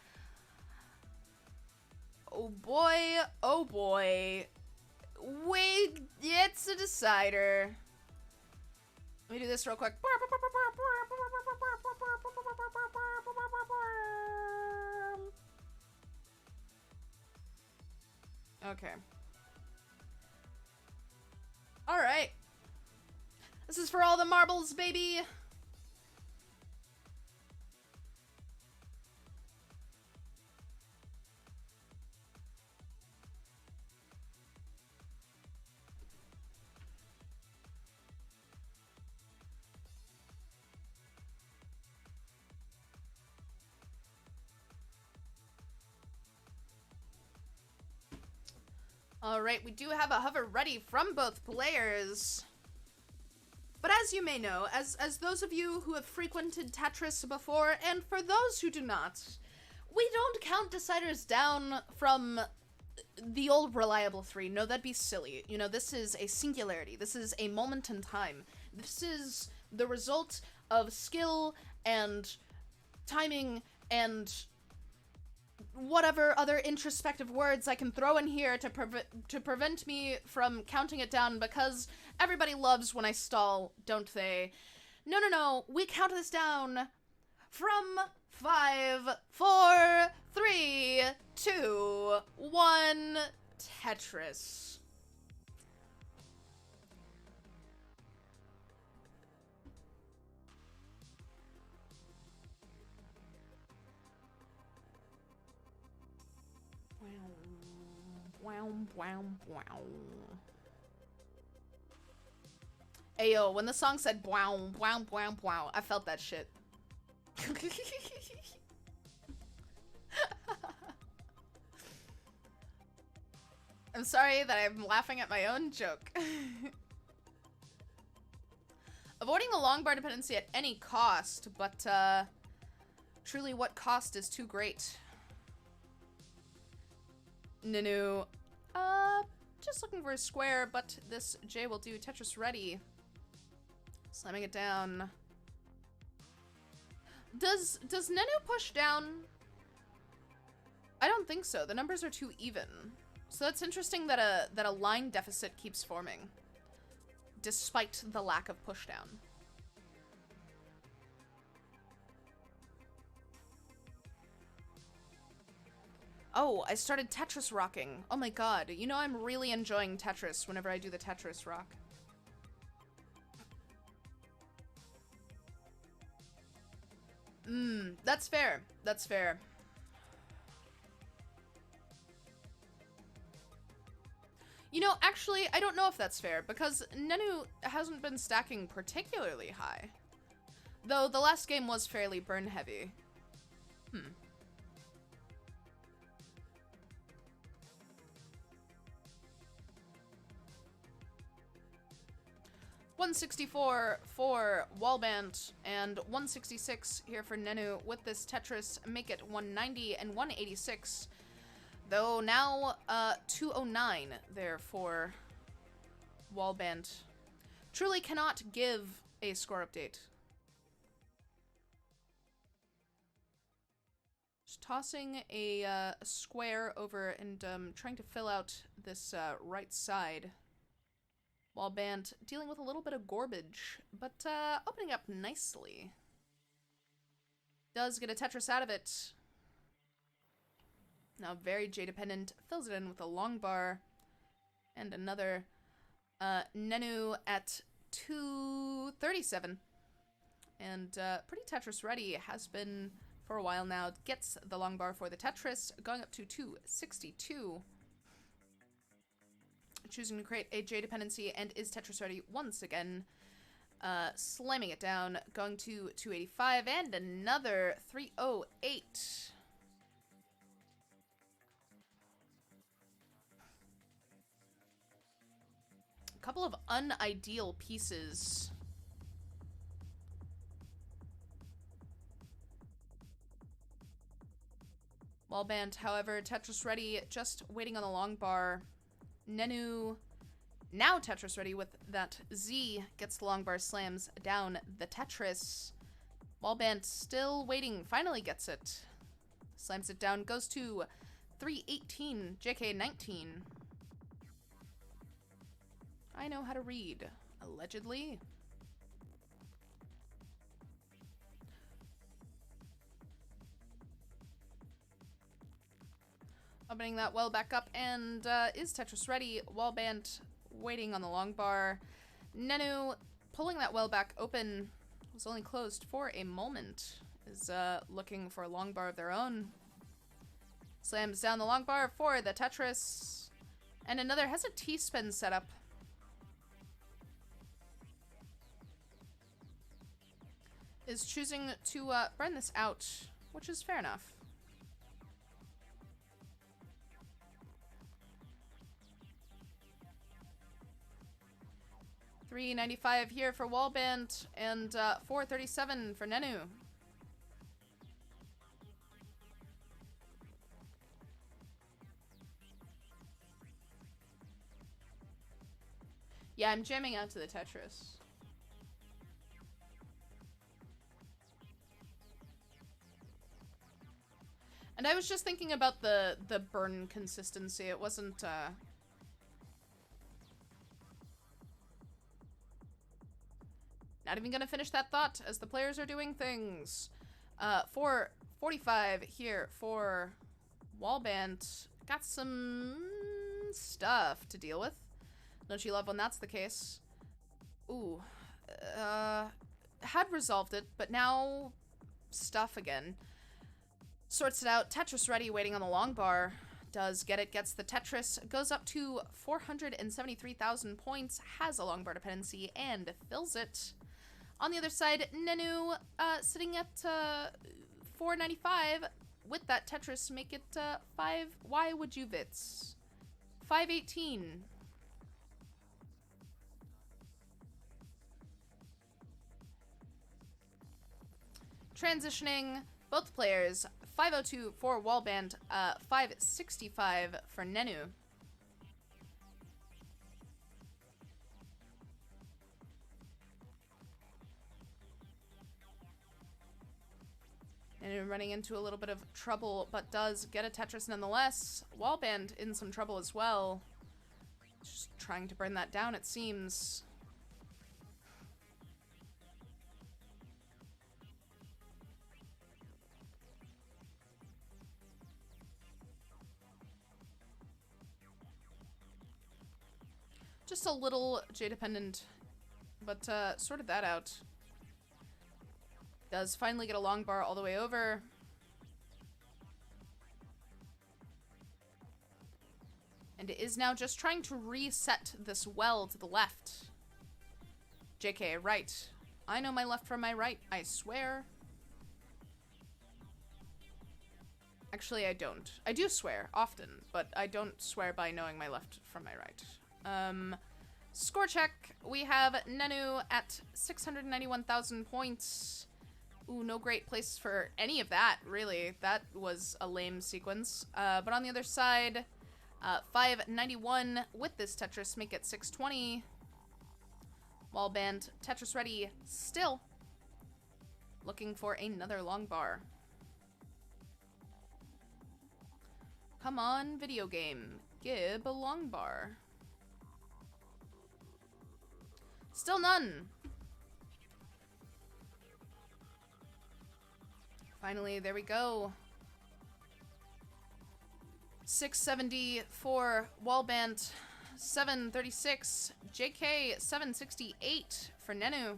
Oh boy, oh boy. Wait, it's a decider. Let me do this real quick. Okay. All right. This is for all the marbles, baby. Alright, we do have a hover ready from both players. But as you may know, as those of you who have frequented Tetris before, and for those who do not, we don't count deciders down from the old reliable 3. No, that'd be silly. You know, this is a singularity. This is a moment in time. This is the result of skill and timing and whatever other introspective words I can throw in here to prevent me from counting it down, because everybody loves when I stall, don't they? No, we count this down from 5, 4, 3, 2, 1, Tetris. Ayo, when the song said "bwow, bwow, bwow, bwow," I felt that shit. I'm sorry that I'm laughing at my own joke. Avoiding the long bar dependency at any cost, but truly what cost is too great? Nenu, just looking for a square, but this J will do. Tetris ready. Slamming it down. Does Nenu push down? I don't think so. The numbers are too even. So that's interesting that a line deficit keeps forming, despite the lack of pushdown. Oh, I started Tetris rocking. Oh my god. You know I'm really enjoying Tetris whenever I do the Tetris rock. That's fair. That's fair. You know, actually, I don't know if that's fair, because Nenu hasn't been stacking particularly high. Though the last game was fairly burn heavy. 164 for Wallbant, and 166 here for Nenu. With this Tetris, make it 190 and 186. Though now, 209 there for Wallbant. Truly cannot give a score update. Just tossing a square over and trying to fill out this right side. Wallbant dealing with a little bit of garbage, but opening up nicely. Does get a Tetris out of it. Now very J-dependent, fills it in with a long bar. And another Nenu at 237. And pretty Tetris ready, has been for a while now. Gets the long bar for the Tetris, going up to 262. Choosing to create a J dependency, and is Tetris ready once again. Slamming it down, going to 285, and another 308. A couple of unideal pieces. Wallbant, however, Tetris ready, just waiting on the long bar. Nenu, now Tetris ready with that Z, gets the long bar, slams down the Tetris. Wallbant still waiting, finally gets it. Slams it down, goes to 318, JK 19. I know how to read, allegedly. Opening that well back up, and is Tetris ready? Wallbant waiting on the long bar. Nenu pulling that well back open, was only closed for a moment, is looking for a long bar of their own. Slams down the long bar for the Tetris. And another has a T-spin setup. Is choosing to burn this out, which is fair enough. $395 here for Wallbant, and $437 for Nenu. Yeah, I'm jamming out to the Tetris. And I was just thinking about the burn consistency. It wasn't not even gonna finish that thought as the players are doing things. 445 here for Wallbant. Got some stuff to deal with. Don't you love when that's the case? Ooh. Had resolved it, but now stuff again. Sorts it out. Tetris ready, waiting on the long bar. Does get it, gets the Tetris, goes up to 473,000 points, has a long bar dependency, and fills it. On the other side, Nenu sitting at 495 with that Tetris, make it 5. Why would you Vits? 518. Transitioning, both players, 502 for Wallbant, 565 for Nenu. And running into a little bit of trouble, but does get a Tetris nonetheless. Wallbant in some trouble as well. Just trying to burn that down, it seems. Just a little J-dependent, but sorted that out. Does finally get a long bar all the way over. And it is now just trying to reset this well to the left. JK, right. I know my left from my right, I swear. Actually, I don't. I do swear, often, but I don't swear by knowing my left from my right. Score check. We have Nenu at 691,000 points. Ooh, no great place for any of that, really. That was a lame sequence. But on the other side, 591 with this Tetris make it 620. Wallbant, Tetris ready, still looking for another long bar. Come on, video game. Give a long bar. Still none. Finally, there we go. 670 for Wallbant, 736. JK, 768 for Nenu.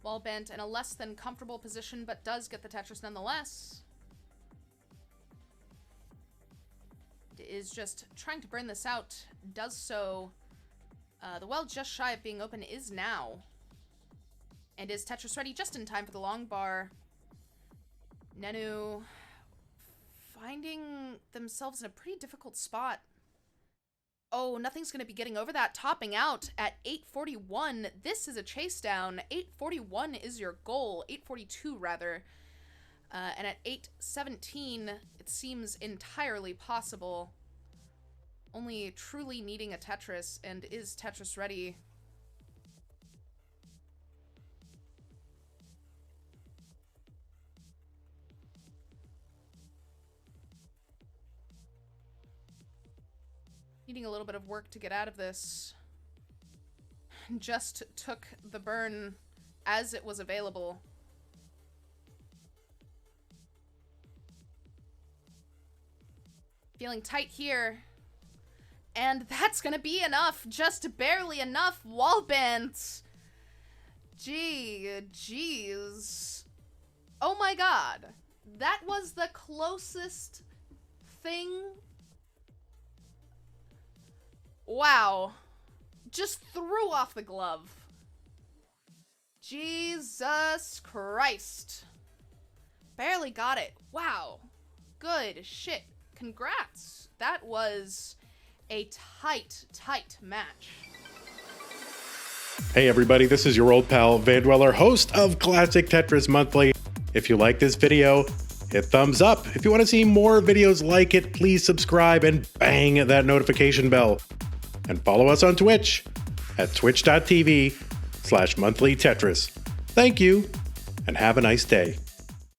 Wallbant in a less than comfortable position, but does get the Tetris nonetheless. Is just trying to burn this out. Does so. The well just shy of being open is now. And is Tetris ready just in time for the long bar. Nenu finding themselves in a pretty difficult spot. Oh, nothing's going to be getting over that. Topping out at 841. This is a Chasedown. 841 is your goal. 842, rather. And at 817, it seems entirely possible. Only truly needing a Tetris, and is Tetris ready? Needing a little bit of work to get out of this. Just took the burn as it was available. Feeling tight here. And that's gonna be enough. Just barely enough. Wallbant. Jeez. Oh my god. That was the closest thing. Wow. Just threw off the glove. Jesus Christ. Barely got it. Wow. Good shit. Congrats. That was a tight match. Hey everybody, this is your old pal Vandweller, host of Classic Tetris Monthly. If you like this video, hit thumbs up. If you want to see more videos like it, please subscribe and bang that notification bell. And follow us on Twitch at twitch.tv/monthlytetris. Thank you, and have a nice day.